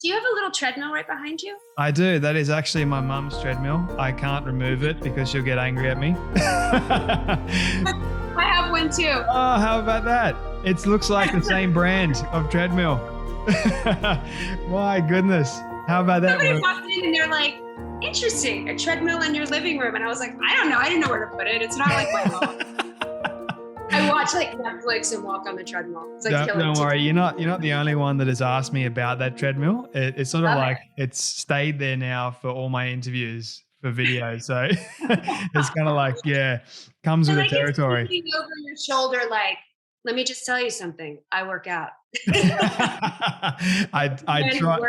Do you have a little treadmill right behind you? I do. That is actually my mum's treadmill. I can't remove it because she'll get angry at me. I have one too. Oh, how about that? It looks like the same brand of treadmill. My goodness. How about that? Somebody walked in and they're like, interesting, a treadmill in your living room. And I was like, I don't know. I didn't know where to put it. It's not like my home. I watch like Netflix and walk on the treadmill. It's like don't worry, you're not the only one that has asked me about that treadmill. It's sort of like it's stayed there now for all my interviews for video. So it's kind of like, comes with the territory. It's over your shoulder, like, let me just tell you something. I work out. I try.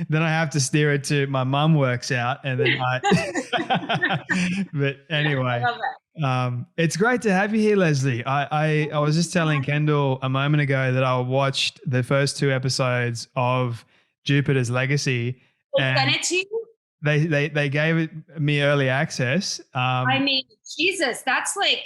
Then I have to steer it to my mum works out, and then But anyway. I love it. It's great to have you here, Leslie. I was just telling Kendall a moment ago that I watched the first 2 episodes of Jupiter's Legacy. They sent it to you? They gave it me early access. I mean, Jesus, that's like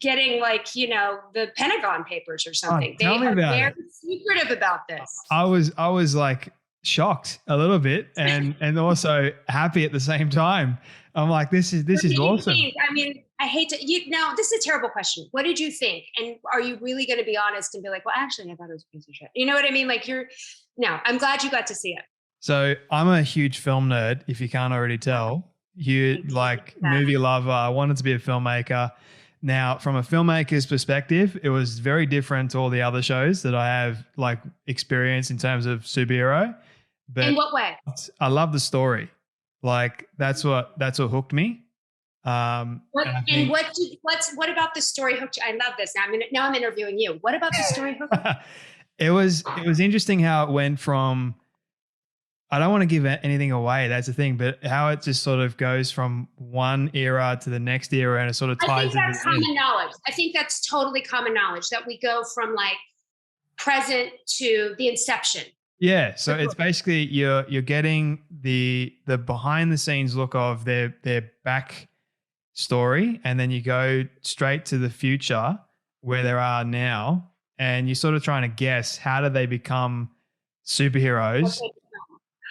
getting like, the Pentagon Papers or something. They are very secretive about this. I was like shocked a little bit and also happy at the same time. I'm like, this is awesome. I mean, I hate to, now this is a terrible question. What did you think? And are you really going to be honest and be like, well, actually, I thought it was a piece of shit. You know what I mean? Like I'm glad you got to see it. So I'm a huge film nerd, if you can't already tell. Movie lover. I wanted to be a filmmaker. Now, from a filmmaker's perspective, it was very different to all the other shows that I have like experience in terms of superhero. But in what way? I love the story. Like that's what hooked me. What about the story hooked you? I love this. Now I'm interviewing you. What about the story hooked you? It was interesting how it went from, I don't want to give anything away, that's the thing, but how it just sort of goes from one era to the next era and it sort of ties. I think that's common knowledge. I think that's totally common knowledge that we go from like present to the inception. Yeah, so it's basically you're getting the behind the scenes look of their back story, and then you go straight to the future where they are now, and you're sort of trying to guess how do they become superheroes. Okay.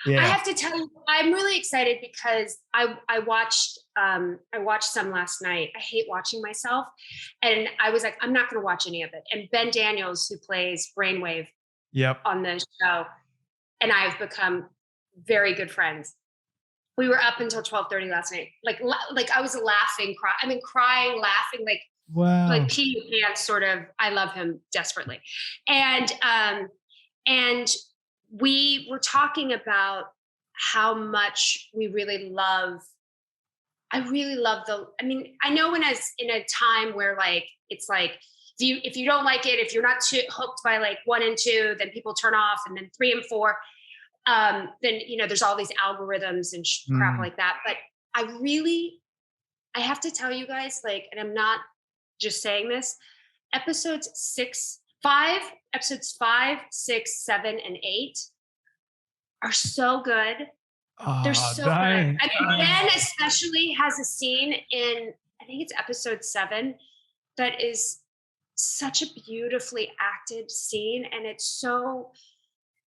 Yeah. I have to tell you, I'm really excited because I watched some last night. I hate watching myself, and I was like, I'm not going to watch any of it. And Ben Daniels, who plays Brainwave, on the show, and I've become very good friends. We were up until 12:30 last night. Like I was laughing, crying, laughing, like wow, like pee your pants, sort of. I love him desperately, and we were talking about how much we really love. I really love I know when I was in a time where like it's like. If you don't like it, if you're not too hooked by like 1 and 2, then people turn off, and then 3 and 4, then there's all these algorithms and crap like that. But I have to tell you guys, like, and I'm not just saying this, episodes 5, 6, 7, and 8 are so good. They're so good. I mean, Ben especially has a scene in, I think it's episode 7, that is such a beautifully acted scene, and it's so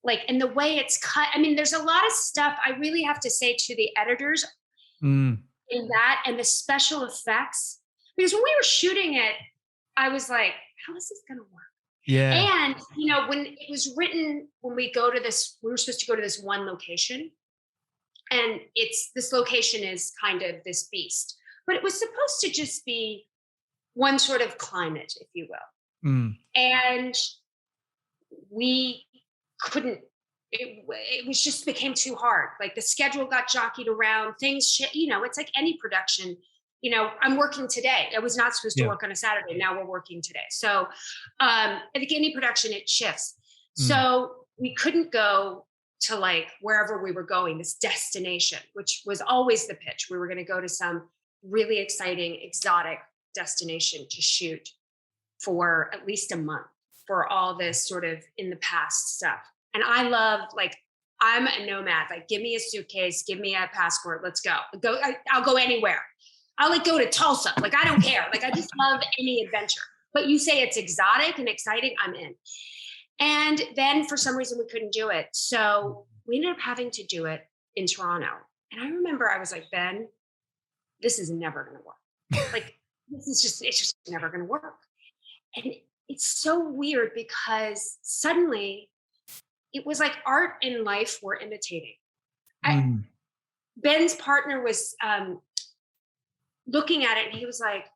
like, and the way it's cut, I mean, there's a lot of stuff I really have to say to the editors in that, and the special effects, because when we were shooting it, I was like, how is this gonna work? And when it was written, when we were supposed to go to this one location, and this location is kind of this beast, but it was supposed to just be one sort of climate, if you will. And we couldn't, it was just became too hard. Like the schedule got jockeyed around, things, it's like any production, I'm working today. I was not supposed to work on a Saturday. Now we're working today. So I think any production, it shifts. So we couldn't go to like wherever we were going, this destination, which was always the pitch. We were going to go to some really exciting, exotic destination to shoot for at least a month for all this sort of in the past stuff. And I love, like, I'm a nomad. Like, give me a suitcase, give me a passport, let's go. I'll go anywhere. I'll like go to Tulsa. Like, I don't care. Like, I just love any adventure. But you say it's exotic and exciting, I'm in. And then for some reason we couldn't do it. So we ended up having to do it in Toronto. And I remember I was like, Ben, this is never going to work. Like, it's just never going to work. And it's so weird because suddenly it was like art and life were imitating. Ben's partner was looking at it and he was like,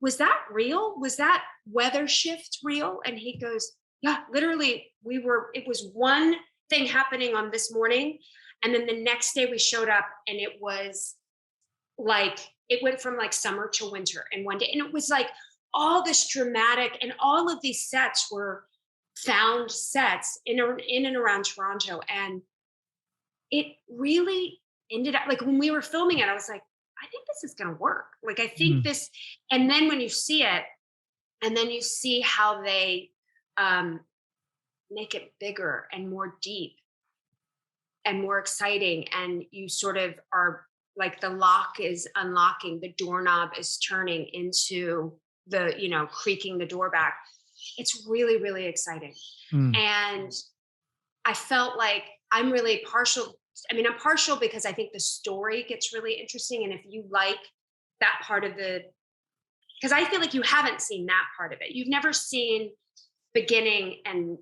was that real? Was that weather shift real? And he goes, yeah, literally it was one thing happening on this morning. And then the next day we showed up and it was like, it went from like summer to winter in one day. And it was like all this dramatic, and all of these sets were found sets in and around Toronto. And it really ended up, like when we were filming it, I was like, I think this is going to work. Like, I think this, and then when you see it, and then you see how they make it bigger and more deep and more exciting. And you sort of are like, the lock is unlocking, the doorknob is turning into the, creaking the door back. It's really, really exciting. And I felt like I'm really partial. I mean, I'm partial because I think the story gets really interesting. And if you like that part of because I feel like you haven't seen that part of it. You've never seen beginning and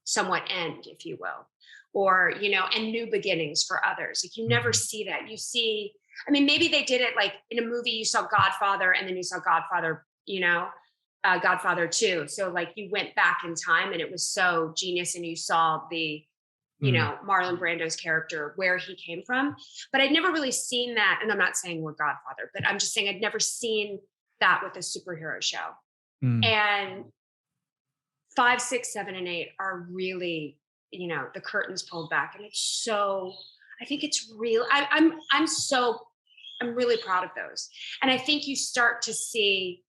somewhat end, if you will, or, and new beginnings for others. Like, you never see that. You see, I mean, maybe they did it like in a movie, you saw Godfather and then you saw Godfather, Godfather 2. So like you went back in time and it was so genius, and you saw the, Marlon Brando's character, where he came from. But I'd never really seen that. And I'm not saying we're Godfather, but I'm just saying I'd never seen that with a superhero show. And 5, 6, 7, and 8 are really, the curtains pulled back. And it's so, I think it's real. I'm really proud of those. And I think you start to see,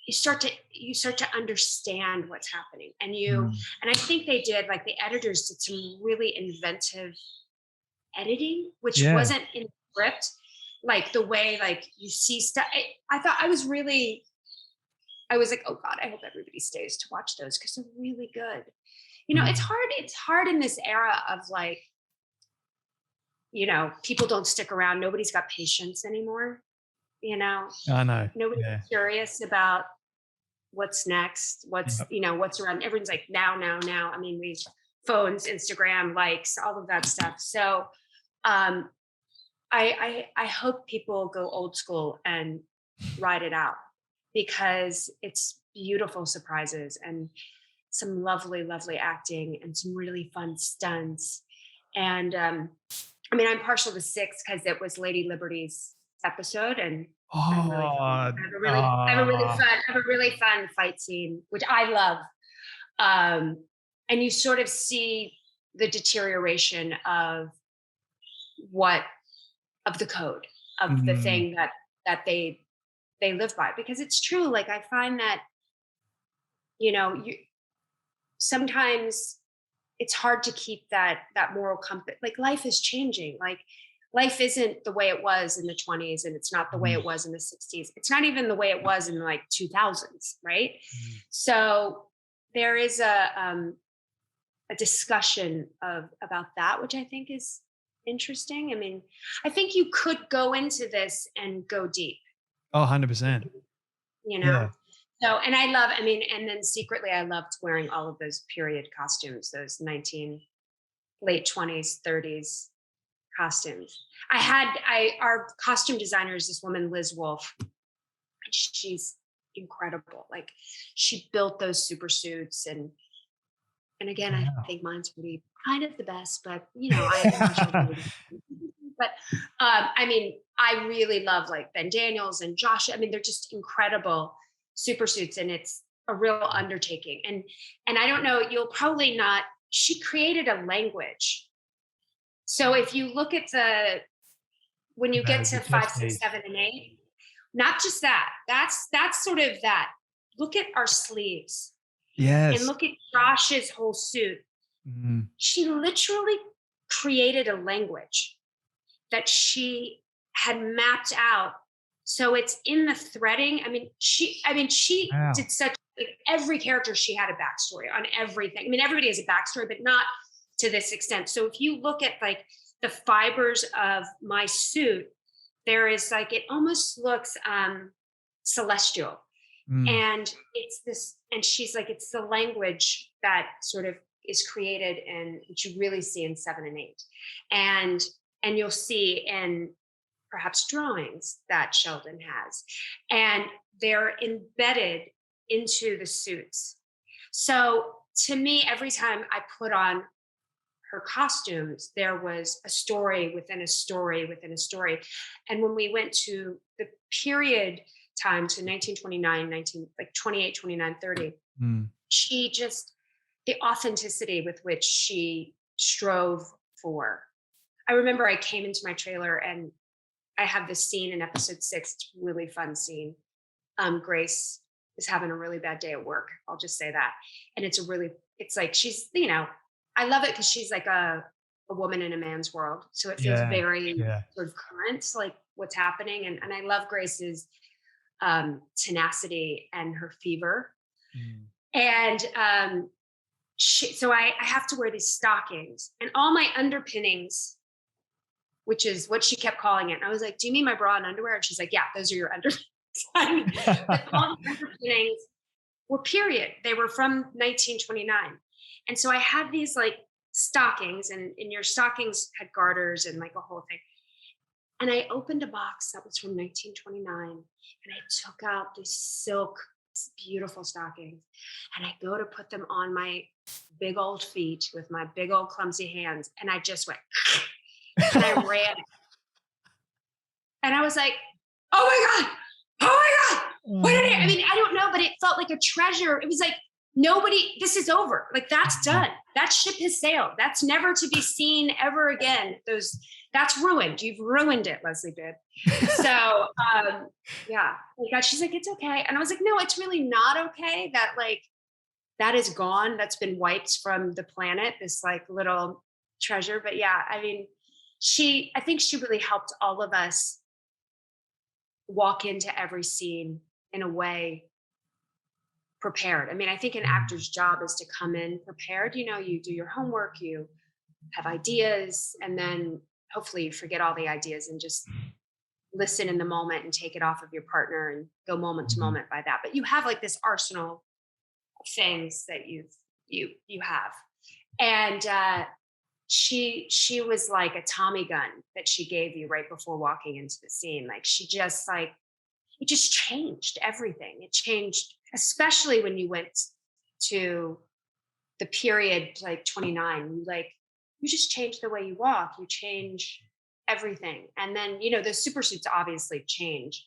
you start to understand what's happening. And and I think they did, like, the editors did some really inventive editing, which wasn't in the script. Like the way, like, you see stuff. I thought I was like, oh God, I hope everybody stays to watch those, because they're really good. It's hard in this era of like, people don't stick around. Nobody's got patience anymore. I know. Nobody's curious about what's next, what's around. Everyone's like, now. I mean, we phones, Instagram, likes, all of that stuff. So I hope people go old school and ride it out, because it's beautiful surprises and some lovely, lovely acting and some really fun stunts. And I mean, I'm partial to 6 because it was Lady Liberty's episode, and I have a really fun fight scene, which I love. And you sort of see the deterioration of the code, of the thing that they live by, because it's true. Like, I find that, sometimes it's hard to keep that moral compass. Like, life is changing. Like, life isn't the way it was in the 20s, and it's not the way it was in the 60s. It's not even the way it was in like 2000s. Right. So there is a discussion about that, which I think is interesting. I mean, I think you could go into this and go deep. Oh, 100%. Yeah. So, and and then secretly I loved wearing all of those period costumes, those late 20s, 30s costumes. Our costume designer is this woman, Liz Wolfe. She's incredible. Like, she built those super suits, and again, I think mine's really kind of the best, but but I mean, I really love like Ben Daniels and Josh. I mean, they're just incredible super suits, and it's a real undertaking. And I don't know, you'll probably not, she created a language. So if you look at when you get to 5, 6, 7, and 8, not just that's sort of that. Look at our sleeves. Yes. And look at Josh's whole suit. She literally created a language that she had mapped out. So it's in the threading. I mean, she did such like every character, she had a backstory on everything. I mean, everybody has a backstory, but not to this extent. So if you look at like the fibers of my suit, there is like, it almost looks celestial. And it's this, and she's like, it's the language that sort of is created and which you really see in 7 and 8. And you'll see in perhaps drawings that Sheldon has. And they're embedded into the suits. So to me, every time I put on her costumes, there was a story within a story within a story. And when we went to the period time to 1929, 28, 29, 30, she just, the authenticity with which she strove for. I remember I came into my trailer and I have this scene in episode 6. It's a really fun scene. Grace is having a really bad day at work. I'll just say that. And it's like, she's, you know, I love it because she's like a woman in a man's world. So it feels very sort of current, like what's happening. And I love Grace's tenacity and her fever. And so I have to wear these stockings and all my underpinnings, which is what she kept calling it. And I was like, do you mean my bra and underwear? And she's like, yeah, those are your underpinnings. But all the underpinnings were period. They were from 1929. And so I had these like stockings and your stockings had garters and like a whole thing. And I opened a box that was from 1929 and I took out these silk, beautiful stockings. And I go to put them on my big old feet with my big old clumsy hands. And I just went, and I ran. And I was like, oh my God. What did I mean, I don't know, but it felt like a treasure. It was like, this is over. Like that's done. That ship has sailed. That's never to be seen ever again. That's ruined. You've ruined it, Leslie Bibb. So yeah. Oh my God, she's like, it's okay. And I was like, no, it's really not okay. That like, that is gone. That's been wiped from the planet, this like little treasure. But yeah, I mean, I think she really helped all of us walk into every scene in a way prepared. I mean, I think an actor's job is to come in prepared. You know, you do your homework, you have ideas, and then hopefully you forget all the ideas and just listen in the moment and take it off of your partner and go moment to moment by that. But you have like this arsenal of things that you have. And she was like a Tommy gun that she gave you right before walking into the scene. Like she just like, it just changed everything. It changed, especially when you went to the period like 29, you just change the way you walk, you change everything. And then, you know, the super suits obviously change,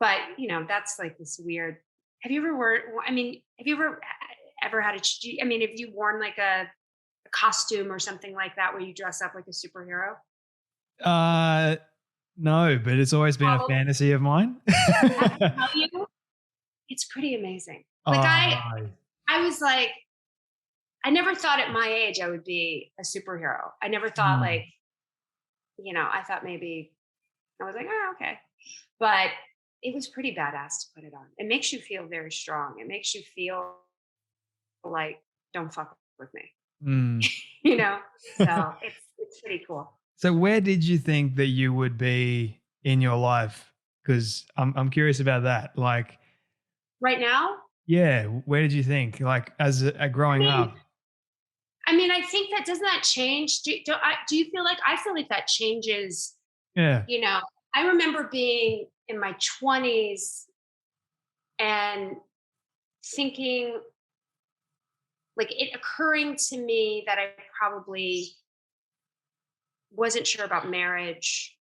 but you know, that's like this weird, have you ever had have you worn like a costume or something like that where you dress up like a superhero? No, but it's always been a fantasy of mine. I tell you, it's pretty amazing. Like I was like, I never thought at my age I would be a superhero. I never thought like, you know, I thought maybe I was like, oh, okay. But it was pretty badass to put it on. It makes you feel very strong. It makes you feel like, don't fuck with me. You know? So it's pretty cool. So where did you think that you would be in your life? Because I'm curious about that. Like right now? Yeah. Where did you think? Like as growing up? I mean, I think that doesn't that change? Do you feel like I feel like that changes? Yeah. You know, I remember being in my 20s and thinking, like it occurring to me that I probably wasn't sure about marriage.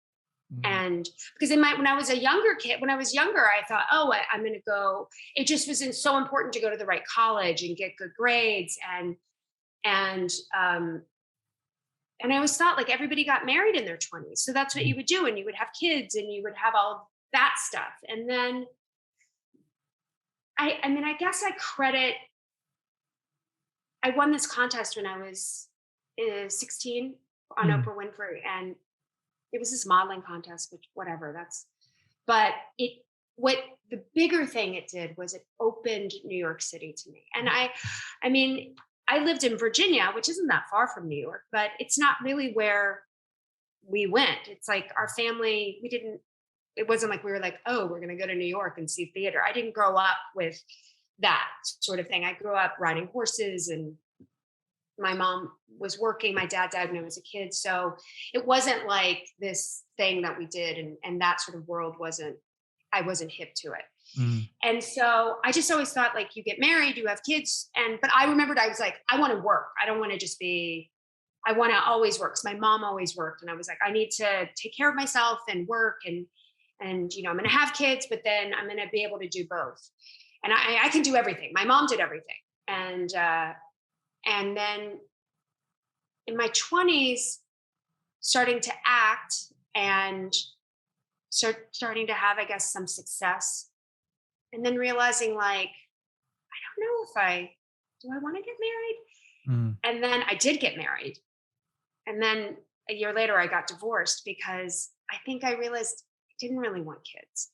And because when I was younger, I thought, oh, I'm going to go. It just wasn't so important to go to the right college and get good grades. And I always thought like everybody got married in their 20s. So that's what you would do. And you would have kids and you would have all that stuff. And then I guess I won this contest when I was 16 on Oprah Winfrey. And it was this modeling contest, which whatever but it what the bigger thing it did was it opened New York City to me. And I mean, I lived in Virginia, which isn't that far from New York, but it's not really where we went. It's like our family, it wasn't like we were like, oh, we're going to go to New York and see theater. I didn't grow up with that sort of thing. I grew up riding horses, and my mom was working. My dad died when I was a kid. So it wasn't like this thing that we did. And that sort of world I wasn't hip to it. Mm. And so I just always thought, like, you get married, you have kids. But I remembered, I was like, I want to work. I don't want to just I want to always work. Because my mom always worked. And I was like, I need to take care of myself and work. And I'm going to have kids, but then I'm going to be able to do both. And I can do everything. My mom did everything. And then in my 20s, starting to act and starting to have, I guess, some success. And then realizing, like, I don't know do I want to get married? Mm. And then I did get married. And then a year later, I got divorced because I think I realized I didn't really want kids.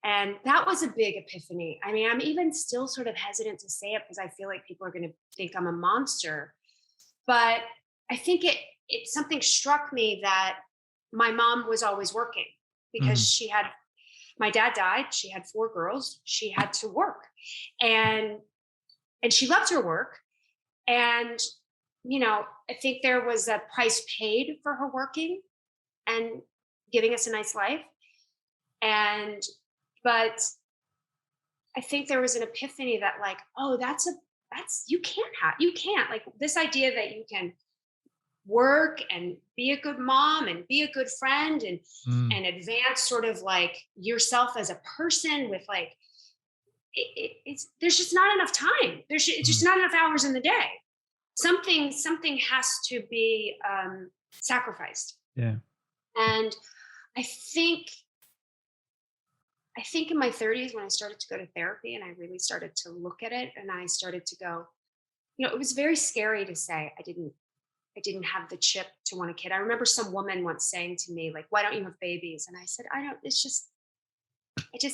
And that was a big epiphany. I mean, I'm even still sort of hesitant to say it because I feel like people are going to think I'm a monster. But I think something struck me that my mom was always working because my dad died. She had 4 girls. She had to work, and she loved her work. And, I think there was a price paid for her working and giving us a nice life. But I think there was an epiphany that, like, oh, you can't, like, this idea that you can work and be a good mom and be a good friend and advance sort of like yourself as a person with, like, there's just not enough time. It's just not enough hours in the day. Something has to be sacrificed. Yeah. And I think in my 30s, when I started to go to therapy and I really started to look at it, and I started to go, it was very scary to say I didn't have the chip to want a kid. I remember some woman once saying to me, like, why don't you have babies? And I said, I just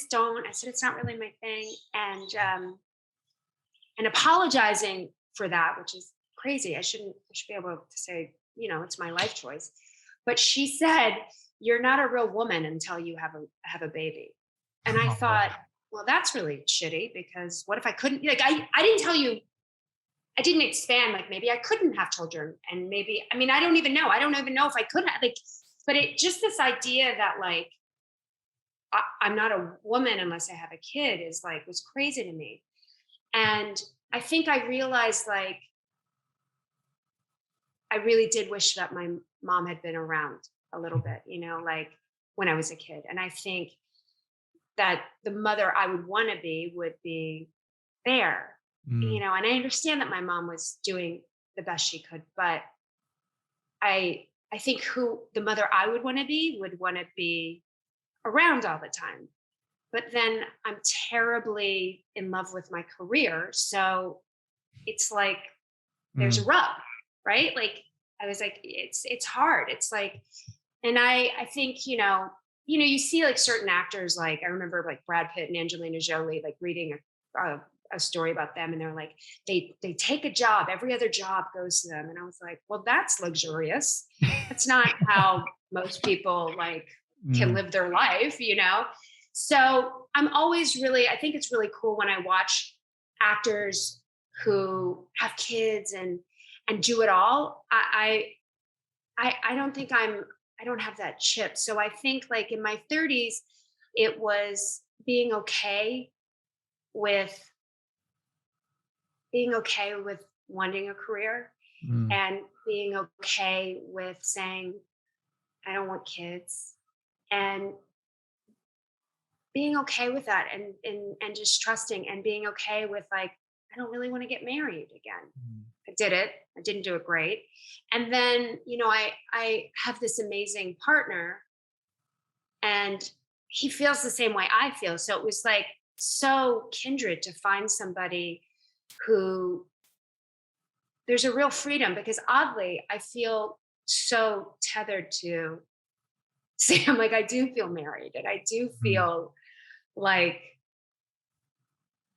don't. I said, it's not really my thing. And apologizing for that, which is crazy. I should be able to say, it's my life choice. But she said, you're not a real woman until you have a baby. And I thought, well, that's really shitty, because what if I couldn't, like, I didn't tell you, I didn't expand, like, maybe I couldn't have children. And maybe, I mean, I don't even know if I could have, like, but just this idea that, like, I'm not a woman unless I have a kid was crazy to me. And I think I realized, like, I really did wish that my mom had been around a little bit, like when I was a kid. And I think that the mother I would want to be would be there, and I understand that my mom was doing the best she could, but I think who the mother I would want to be would want to be around all the time. But then I'm terribly in love with my career. So it's like, there's a rub, right? Like, I was like, it's hard. It's like, and I think, you see, like, certain actors, like, I remember, like, Brad Pitt and Angelina Jolie, like, reading a story about them, and they're like, they take a job, every other job goes to them. And I was like, well, that's luxurious. That's not how most people, like, can live their life, So I'm always I think it's really cool when I watch actors who have kids and do it all. I don't think I don't have that chip. So I think, like, in my 30s, it was being okay with wanting a career, and being okay with saying, I don't want kids, and being okay with that, and just trusting, and being okay with, like, I don't really want to get married again. I did it. I didn't do it great. And then, I have this amazing partner, and he feels the same way I feel. So it was, like, so kindred to find somebody who there's a real freedom, because oddly, I feel so tethered to Sam. Like, I do feel married, and I do feel like,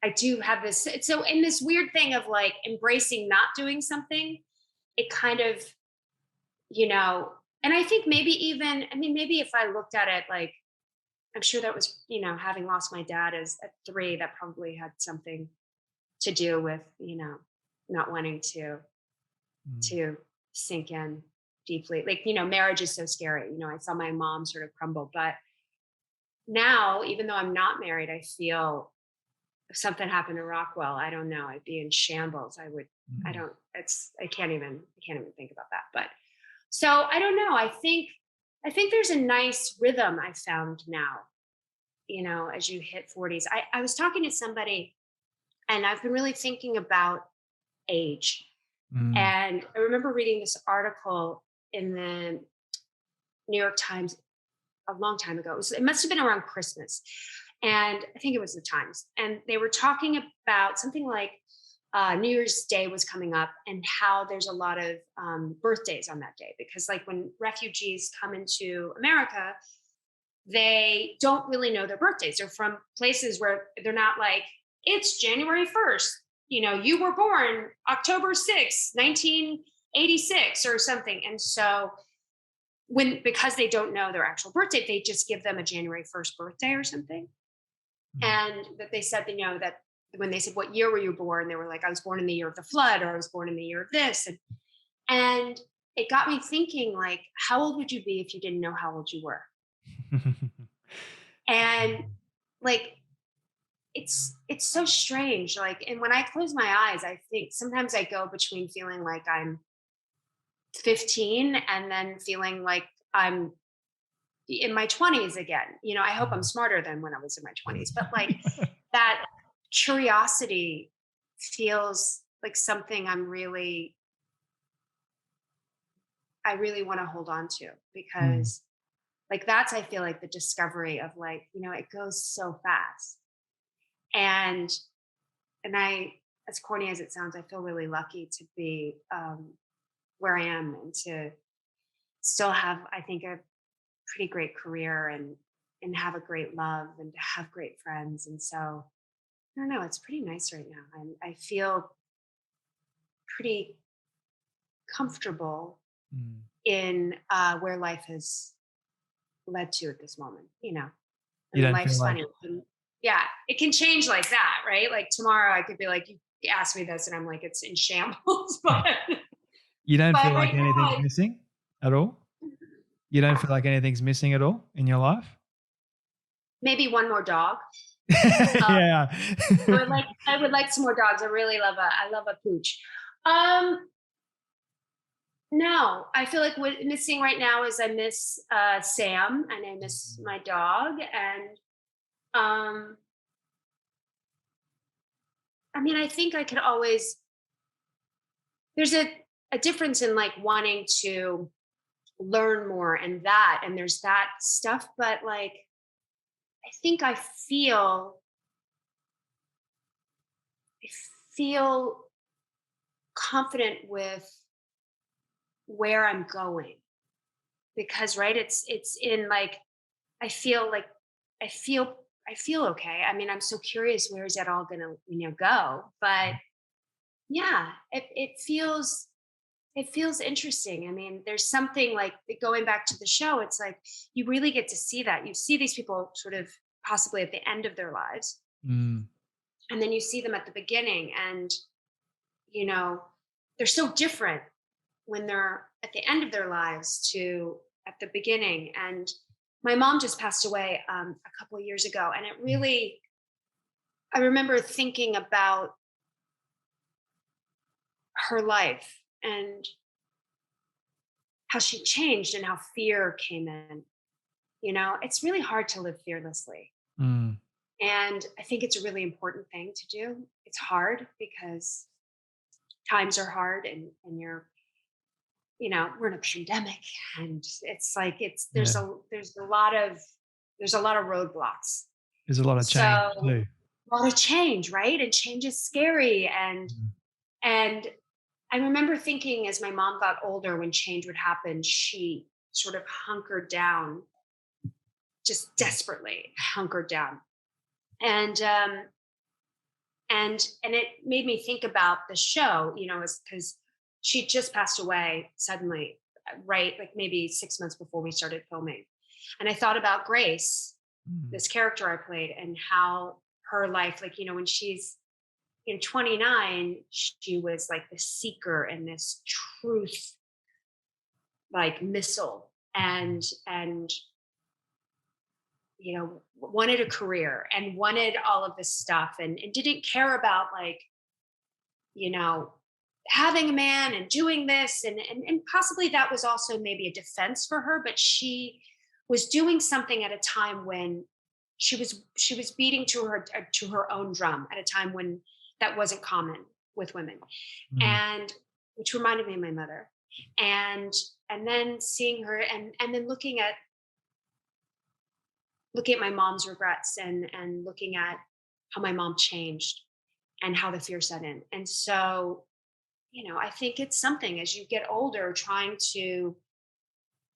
I do have this. So in this weird thing of like embracing not doing something, it kind of, you know, and I think maybe even, I mean, maybe if I looked at it like, I'm sure that was, you know, having lost my dad as at 3, that probably had something to do with, you know, not wanting Mm. to sink in deeply. Like, you know, marriage is so scary. You know, I saw my mom sort of crumble, but now, even though I'm not married, I feel if something happened to Rockwell, I don't know, I'd be in shambles. I Mm. don't, I can't even think about that. But so I don't know. I think there's a nice rhythm I found now, you know, as you hit 40s. I was talking to somebody and I've been really thinking about age. Mm. And I remember reading this article in the New York Times a long time ago. It must have been around Christmas. And I think it was the Times. And they were talking about something like New Year's Day was coming up and how there's a lot of birthdays on that day. Because, like, when refugees come into America, they don't really know their birthdays. They're from places where they're not like, it's January 1st. You know, you were born October 6th, 1986 or something. And so because they don't know their actual birthday, they just give them a January 1st birthday or something. Mm. And that they said, you know, that when they said, what year were you born? They were like, I was born in the year of the flood, or I was born in the year of this. And it got me thinking, like, how old would you be if you didn't know how old you were? And like, it's so strange. Like, and when I close my eyes, I think sometimes I go between feeling like I'm 15 and then feeling like I'm in my 20s again. You know, I hope I'm smarter than when I was in my 20s, but like that curiosity feels like something I really want to hold on to, Mm. because like that's, I feel like the discovery of, like, you know, it goes so fast. And I, as corny as it sounds, I feel really lucky to be where I am and to still have, I think, a pretty great career and have a great love and to have great friends. And so I don't know, it's pretty nice right now. And I feel pretty comfortable Mm. in where life has led to at this moment. You know, I You mean, don't feel life's like funny. Yeah, it can change like that, right? Like tomorrow I could be like, you ask me this and I'm like, it's in shambles. you don't But feel like right now, anything's missing at all? You don't feel like anything's missing at all in your life? maybe one more dog. Um, Yeah. I would like some more dogs. I love a pooch. Um, no, I feel like what missing right now is I miss Sam and I miss my dog. And um, I mean, I think I could always, there's a difference in like wanting to learn more and that, and there's that stuff. But like, I think I feel confident with where I'm going, because right, it's in like, I feel like I feel I feel okay. I mean, I'm so curious, where is that all gonna, you know, go? But yeah, it feels interesting. I mean, there's something like going back to the show, it's like you really get to see that. You see these people sort of possibly at the end of their lives, Mm. and then you see them at the beginning, and you know, they're so different when they're at the end of their lives to at the beginning. And my mom just passed away a couple of years ago, and it Mm. really, I remember thinking about her life and how she changed and how fear came in. You know, it's really hard to live fearlessly. Mm. And I think it's a really important thing to do. It's hard because times are hard, and you're, you know, we're in a pandemic, and it's like Yeah. there's a lot of roadblocks. There's a lot of So change too. a lot of change, right? And change is scary. Mm. And I remember thinking, as my mom got older, when change would happen, she sort of hunkered down, just desperately hunkered down. And and it made me think about the show, you know, because she just passed away suddenly, right? Like maybe 6 months before we started filming. And I thought about Grace, Mm. this character I played, and how her life, like, you know, when she's in 29, she was like the seeker and this truth like missile, and you know, wanted a career and wanted all of this stuff, and didn't care about, like, you know, having a man and doing this, and possibly that was also maybe a defense for her, but she was doing something at a time when she was beating to her own drum at a time when that wasn't common with women, Mm. and which reminded me of my mother. and and then seeing her, and then looking at my mom's regrets, and looking at how my mom changed and how the fear set in. And so, you know, I think it's something as you get older, trying to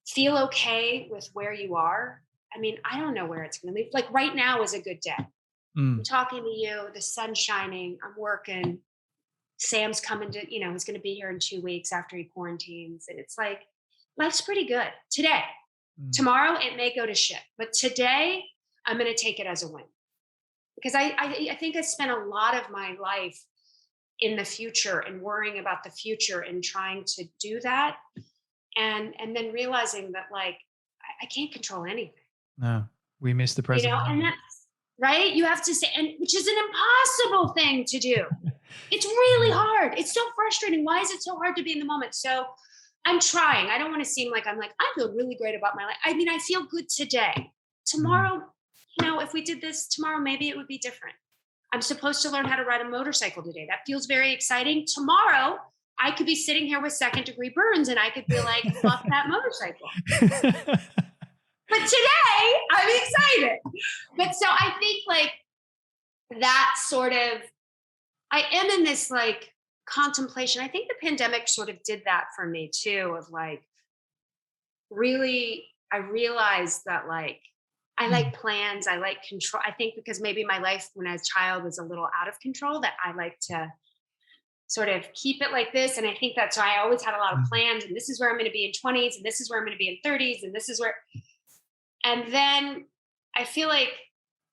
feel okay with where you are. I mean, I don't know where it's going to lead. Like right now is a good day. I'm Mm. talking to you, the sun's shining, I'm working. Sam's coming to, you know, he's going to be here in 2 weeks after he quarantines. And it's like, life's pretty good today. Mm. Tomorrow it may go to shit, but today I'm going to take it as a win, because I think I spent a lot of my life in the future and worrying about the future and trying to do that, and then realizing that, like, I can't control anything, No, we missed the you present know, and moment. that's right. You have to say, and which is an impossible thing to do. It's really Mm. hard. It's so frustrating. Why is it so hard to be in the moment? So I'm trying. I don't want to seem like I'm like, I feel really great about my life. I mean, I feel good today. Mm. Tomorrow, you know, if we did this tomorrow, maybe it would be different. I'm supposed to learn how to ride a motorcycle today. That feels very exciting. Tomorrow, I could be sitting here with second degree burns and I could be like, fuck that motorcycle. But today, I'm excited. But so I think, like, that sort of, I am in this like contemplation. I think the pandemic sort of did that for me too, of like, really, I realized that, like, I Mm. like plans, I like control. I think because maybe my life when I was a child was a little out of control, that I like to sort of keep it like this. And I think that's why I always had a lot of Mm. plans. And this is where I'm going to be in 20s, and this is where I'm going to be in 30s, and this is where. And then I feel like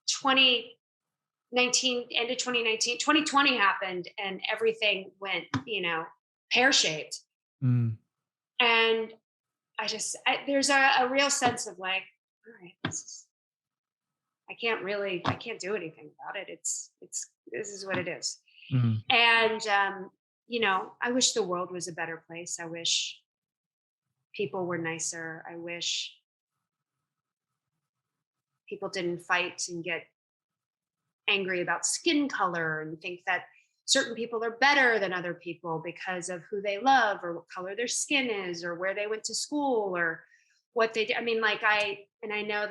2019, end of 2019, 2020 happened, and everything went, you know, pear shaped. Mm. And there's a real sense of like, all right, I can't do anything about it. This is what it is. Mm. And, you know, I wish the world was a better place. I wish people were nicer. I wish people didn't fight and get angry about skin color and think that certain people are better than other people because of who they love or what color their skin is or where they went to school or what they did. I mean, like, I know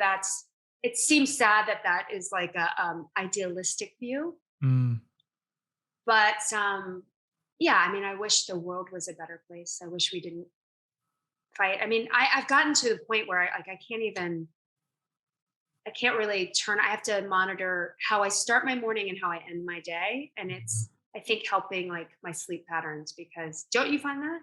it seems sad that that is like a idealistic view, Mm. but yeah, I mean, I wish the world was a better place. I wish we didn't fight. I mean, I've gotten to the point where I can't really turn. I have to monitor how I start my morning and how I end my day. And it's, I think, helping like my sleep patterns, because don't you find that?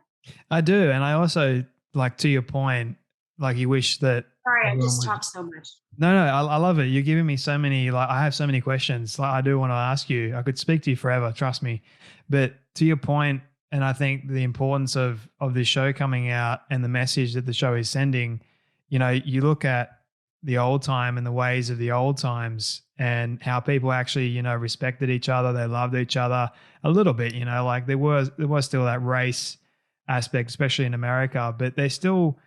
I do, and I also, like, to your point, like, you wish that Sorry, I everyone just was. talk so much. No, no, I love it. You're giving me so many, like, I have so many questions. Like, I do want to ask you. I could speak to you forever, trust me. But to your point, and I think the importance of this show coming out and the message that the show is sending, you know, you look at the old time and the ways of the old times and how people actually, you know, respected each other, they loved each other a little bit, you know, like there was still that race aspect, especially in America, but they still,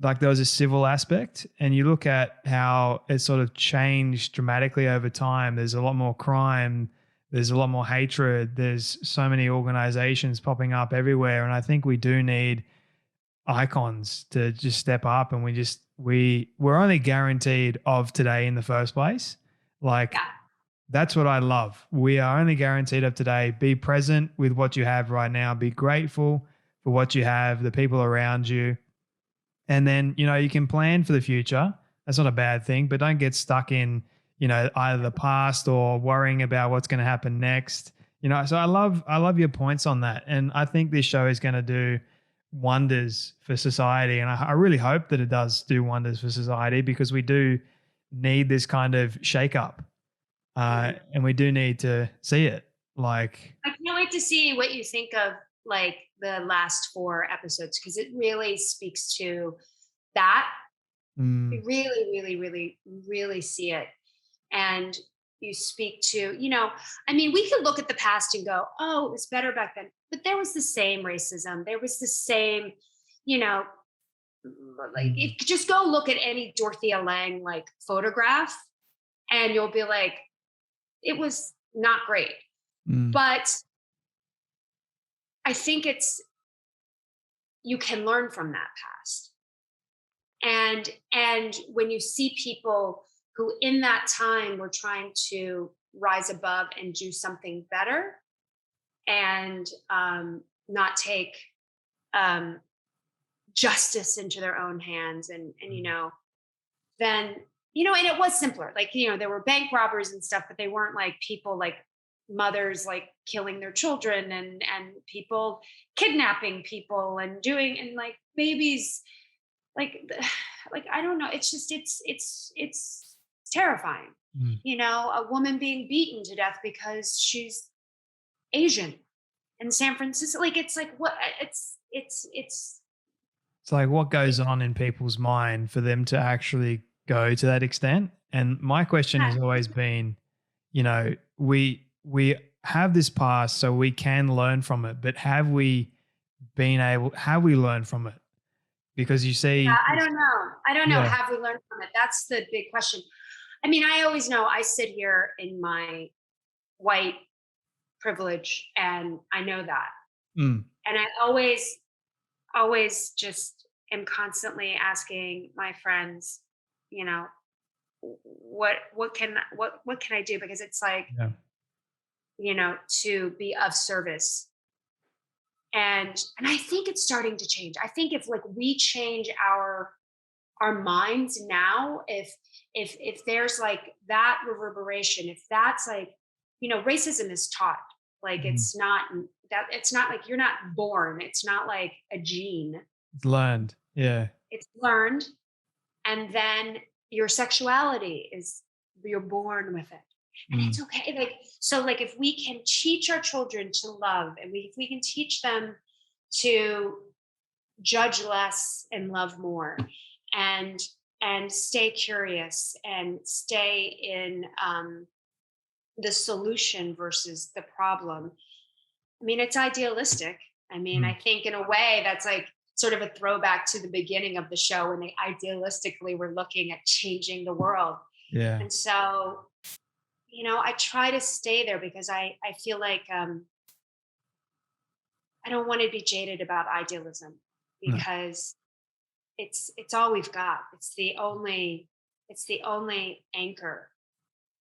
like, there was a civil aspect, and you look at how it sort of changed dramatically over time. There's a lot more crime, there's a lot more hatred, there's so many organizations popping up everywhere, and I think we do need icons to just step up, and we're only guaranteed of today in the first place. Like, Yeah. that's what I love. We are only guaranteed of today. Be present with what you have right now, be grateful for what you have, the people around you, and then, you know, you can plan for the future. That's not a bad thing, but don't get stuck in, either the past or worrying about what's going to happen next. So I love your points on that. And I think this show is going to do wonders for society. And I really hope that it does do wonders for society, because we do need this kind of shakeup. And we do need to see it. Like, I can't wait to see what you think of like the last 4 episodes, because it really speaks to that. You really, really, really, really see it. And you speak to, we could look at the past and go, oh, it was better back then. But there was the same racism. There was the same, like just go look at any Dorothea Lange like photograph and you'll be like, it was not great. But I think you can learn from that past. And when you see people who in that time were trying to rise above and do something better and not take justice into their own hands and then, and it was simpler. Like, there were bank robbers and stuff, but they weren't like people like mothers like killing their children and people kidnapping people and doing and like babies like I don't know, it's just it's terrifying. A woman being beaten to death because she's Asian in San Francisco. Like it's like what it's like what goes on in people's mind for them to actually go to that extent. And my question has always been, we have this past so we can learn from it, but have we learned from it? Because you see, I don't know. Have we learned from it? That's the big question. I mean, I always know I sit here in my white privilege and I know that. And I always just am constantly asking my friends, what can I do? Because it's like, to be of service. And I think it's starting to change. I think if like we change our minds now, if there's like that reverberation, if that's like, racism is taught, like it's not like you're not born. It's not like a gene. It's learned. Yeah. It's learned. And then your sexuality you're born with it. And it's okay. Like, so like if we can teach our children to love and if we can teach them to judge less and love more and stay curious and stay in the solution versus the problem. I mean, it's idealistic. I mean, I think in a way that's like sort of a throwback to the beginning of the show when they idealistically were looking at changing the world. Yeah. And so, I try to stay there because I feel like I don't want to be jaded about idealism because it's all we've got. It's the only anchor.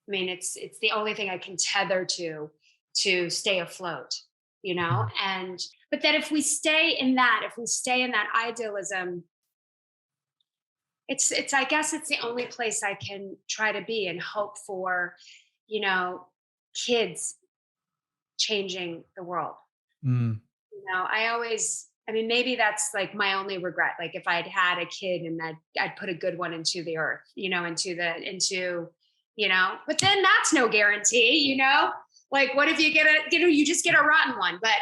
I mean, it's the only thing I can tether to stay afloat, but that if we stay in that idealism, it's I guess it's the only place I can try to be and hope for, kids changing the world. Maybe that's like my only regret. Like if I'd had a kid and I'd put a good one into the earth, but then that's no guarantee, like what if you you just get a rotten one, but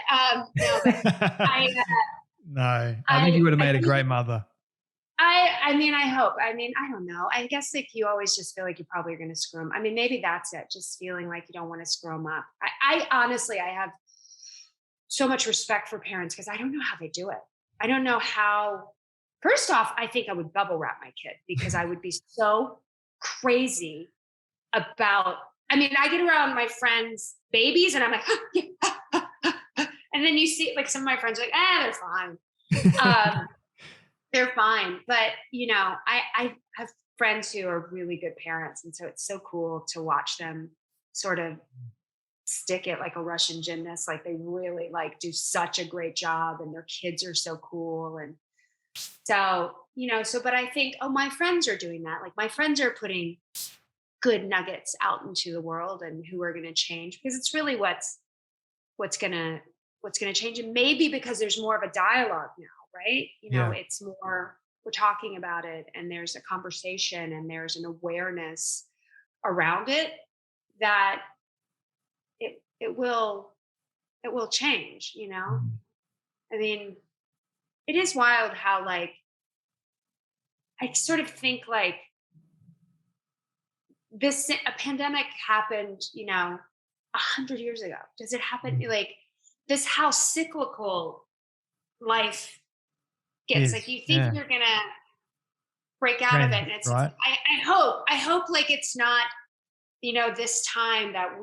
no, but no, I think you would have made a great mother. I hope. I don't know. I guess like you always just feel like you probably are going to screw them. I mean, maybe that's it. Just feeling like you don't want to screw them up. I honestly, I have so much respect for parents because I don't know how they do it. I don't know how. First off, I think I would bubble wrap my kid because I would be so crazy about. I mean, I get around my friends' babies and I'm like, and then you see like some of my friends are like, they're fine. They're fine. But, I have friends who are really good parents. And so it's so cool to watch them sort of stick it like a Russian gymnast. Like they really like do such a great job and their kids are so cool. And so, but I think, my friends are doing that. Like my friends are putting good nuggets out into the world and who are going to change, because it's really what's going to change. And maybe because there's more of a dialogue now, right? Yeah. It's more, we're talking about it, and there's a conversation and there's an awareness around it, that it will change. Mm. I mean, it is wild how, like, I sort of think like a pandemic happened, 100 years ago. Does it happen Mm. like this? How cyclical life gets. Like, Is, you think yeah. you're gonna break out of it, Trend, and it's. right? I hope like it's not, this time that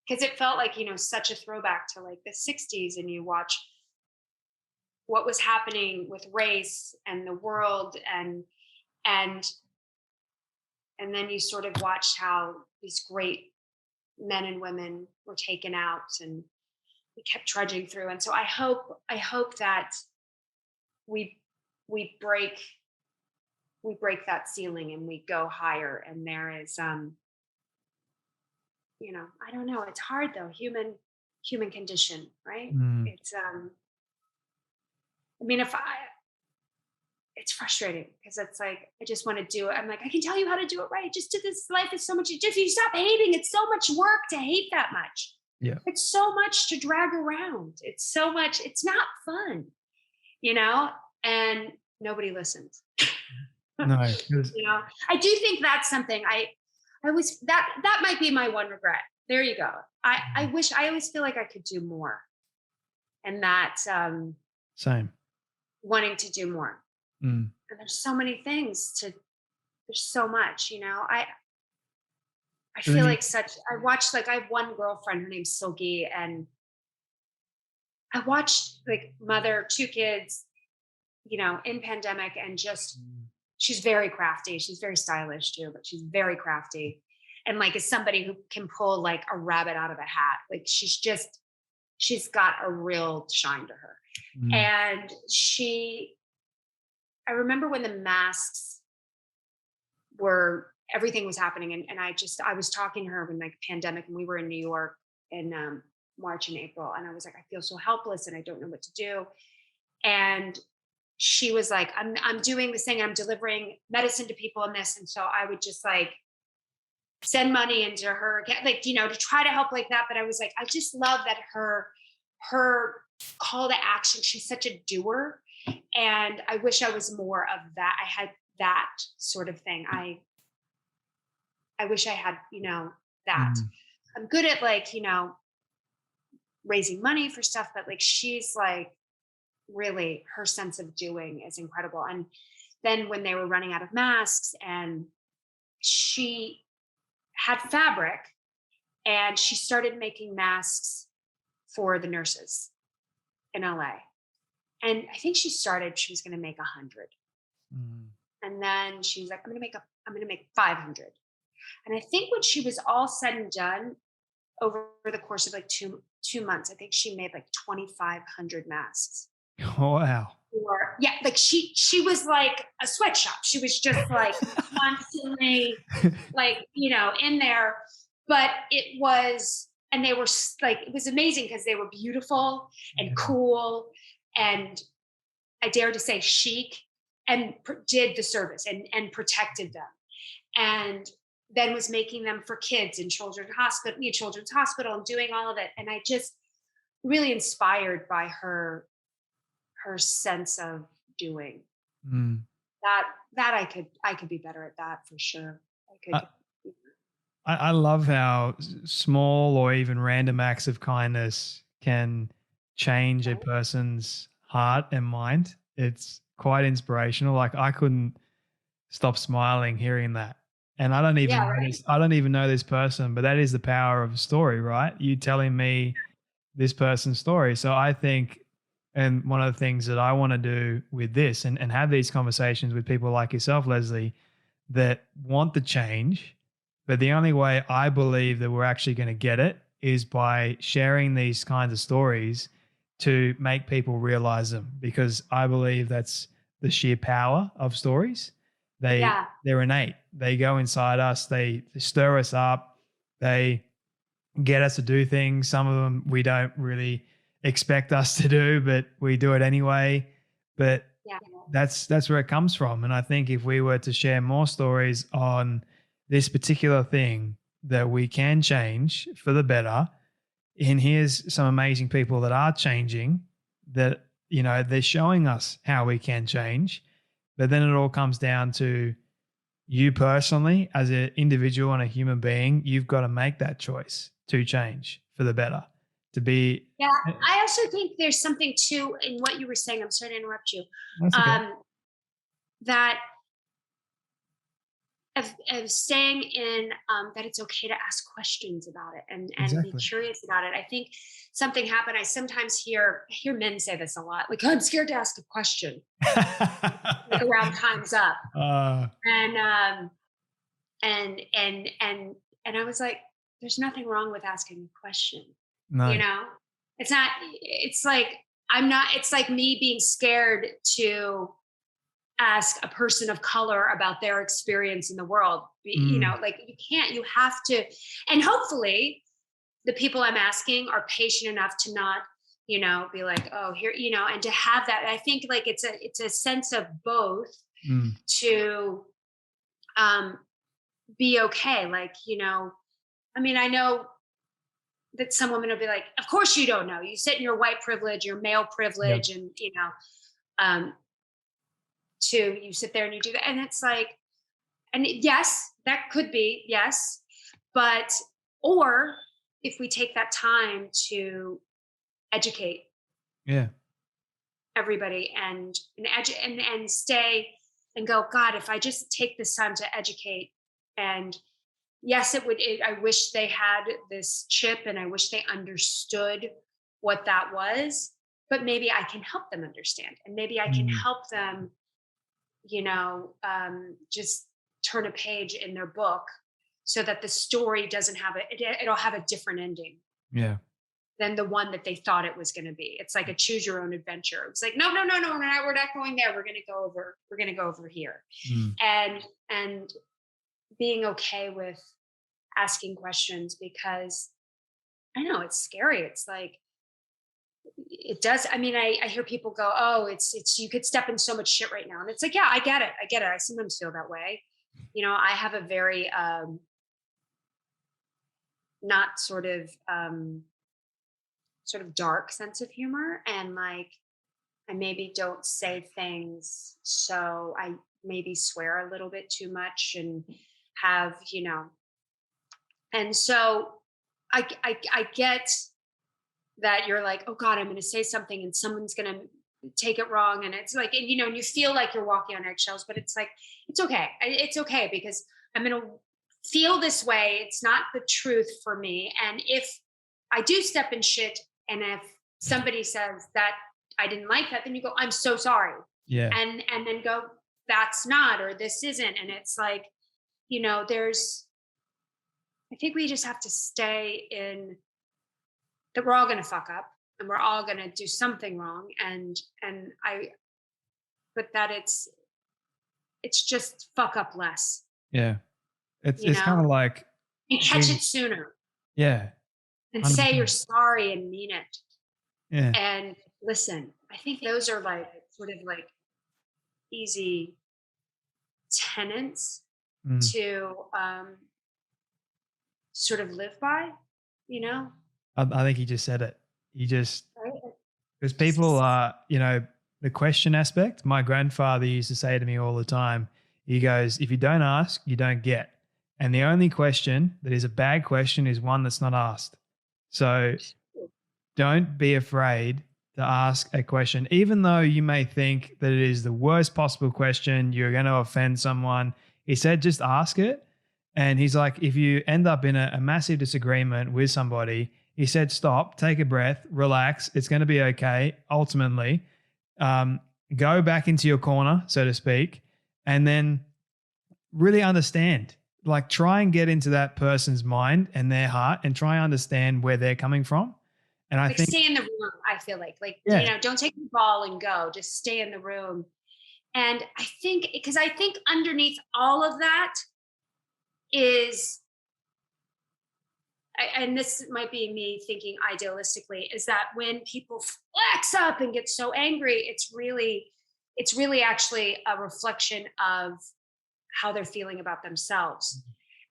because it felt like, such a throwback to like the '60s, and you watch what was happening with race and the world, and and then you sort of watched how these great men and women were taken out, and we kept trudging through. And so I hope that we we break that ceiling and we go higher, and there is I don't know, it's hard though, human condition, right? Mm. It's I mean, if I it's frustrating because it's like I just want to do it. I'm like, I can tell you how to do it right. Just do this. Life is so much. If you stop hating, it's so much work to hate that much. Yeah. It's so much to drag around. It's so much. It's not fun, and nobody listens. No, 'cause I do think that's something I was that might be my one regret. There you go. I wish, I always feel like I could do more, and that same. wanting to do more. Mm. And there's so many things there's so much, I But then feel like I watched, like, I have one girlfriend, her name's Silky, and I watched, like, mother, two kids, in pandemic, and just, Mm. she's very crafty. She's very stylish too, but she's very crafty. And like, is somebody who can pull like a rabbit out of a hat. Like, she's got a real shine to her. Mm. And I remember when the masks everything was happening. And I was talking to her when, like, pandemic, and we were in New York in March and April. And I was like, I feel so helpless and I don't know what to do. And she was like, I'm doing this thing. I'm delivering medicine to people in this. And so I would just like send money into her account, like, to try to help like that. But I was like, I just love that her call to action. She's such a doer. And I wish I was more of that. I had that sort of thing. I wish I had, that. Mm. I'm good at, like, raising money for stuff, but like, she's like, really, her sense of doing is incredible. And then when they were running out of masks, and she had fabric, and she started making masks for the nurses in LA. And I think she was going to make 100. Mm. And then she was like, I'm going to make 500. And I think when she was all said and done, over the course of like two months, I think she made like 2,500 masks. Wow. Yeah, like she was like a sweatshop. She was just like constantly like, in there. But it was, and they were like, it was amazing because they were beautiful and Yeah. cool, and I dare to say chic, and did the service and protected them. And then was making them for kids in children's hospital, and doing all of it. And I just really inspired by her sense of doing. Mm. That I could be better at that for sure. I love how small or even random acts of kindness can change a person's heart and mind. It's quite inspirational. Like, I couldn't stop smiling hearing that. And I don't even Yeah, know right. this, I don't even know this person, but that is the power of a story, right? You telling me this person's story. So I think, and one of the things that I want to do with this, and have these conversations with people like yourself, Leslie, that want the change, but the only way I believe that we're actually going to get it is by sharing these kinds of stories to make people realize them, because I believe that's the sheer power of stories. They're innate. They go inside us. They stir us up. They get us to do things. Some of them we don't really expect us to do, but we do it anyway. But that's where it comes from. And I think if we were to share more stories on this particular thing that we can change for the better, and here's some amazing people that are changing, that, you know, they're showing us how we can change. But then it all comes down to you personally as an individual and a human being. You've got to make that choice to change for the better, to be. Yeah. I also think there's something too in what you were saying. I'm sorry to interrupt you. That's okay. That of staying in that it's okay to ask questions about it and Exactly. be curious about it. I think something happened. I sometimes hear men say this a lot, like, oh, I'm scared to ask a question like around time's up. And I was like, there's nothing wrong with asking a question. No. You know, it's not, it's like, it's like me being scared to ask a person of color about their experience in the world. You know, like you have to, and hopefully the people I'm asking are patient enough to not, you know, be like, oh, here, you know, and to have that. I think like it's a sense of both to be okay. Like, you know, I mean, I know that some women will be like, of course you don't know. You sit in your white privilege, your male privilege, and, you know, you sit there and you do that. And it's like, and yes, that could be, yes. But, or if we take that time to educate everybody and stay and go, God, if I just take this time to educate, and yes, I wish they had this chip and I wish they understood what that was, but maybe I can help them understand, and maybe I can help them, you know, just turn a page in their book so that the story doesn't have it'll have a different ending than the one that they thought it was going to be. It's like a choose your own adventure. It's like, no, we're not going there. We're going to go over here. And being okay with asking questions, because I know it's scary. It's like, it does. I mean, I hear people go, oh, it's, you could step in so much shit right now. And it's like, yeah, I get it. I sometimes feel that way. You know, I have a very, not sort of dark sense of humor. And like, I maybe don't say things. So I maybe swear a little bit too much and have, you know, and so I get that you're like, oh God, I'm going to say something and someone's going to take it wrong. And it's like, and, you know, and you feel like you're walking on eggshells, but it's like, it's okay. It's okay, because I'm going to feel this way. It's not the truth for me. And if I do step in shit, and if somebody says that I didn't like that, then you go, I'm so sorry. Yeah. And then go, that's not, or this isn't. And it's like, you know, I think we just have to stay in that we're all going to fuck up and we're all going to do something wrong. But that it's just fuck up less. Yeah. It's kind of like, you catch it sooner. Yeah. And 100%. say you're sorry and mean it. Yeah. And listen, I think those are like sort of like easy tenets to sort of live by, you know? I think he just said it. Because people are, you know, the question aspect. My grandfather used to say to me all the time, he goes, if you don't ask, you don't get. And the only question that is a bad question is one that's not asked. So don't be afraid to ask a question, even though you may think that it is the worst possible question, you're going to offend someone. He said, just ask it. And he's like, if you end up in a massive disagreement with somebody, he said, stop, take a breath, relax. It's going to be okay. Ultimately, go back into your corner, so to speak, and then really understand. Like, try and get into that person's mind and their heart and try and understand where they're coming from. And I think stay in the room. I feel like, you know, don't take the ball and go. Just stay in the room And I think underneath all of that is, and this might be me thinking idealistically, is that when people flex up and get so angry, it's really actually a reflection of how they're feeling about themselves.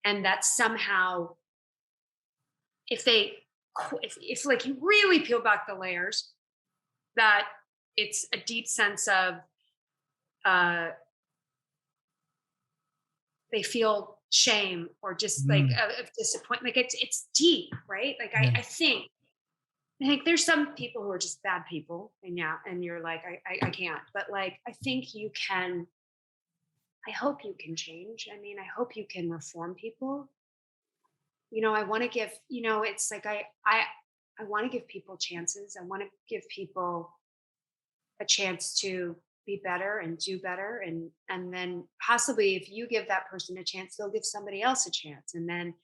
And that somehow, if like you really peel back the layers, that it's a deep sense of they feel shame or just like of disappointment. Like it's deep, right? Like I think there's some people who are just bad people, and and you're like, I can't. But like I think you can. I hope you can change. I mean, I hope you can reform people. I want to give. It's like I want to give people chances. I want to give people a chance to be better and do better, and then possibly if you give that person a chance, they'll give somebody else a chance, and then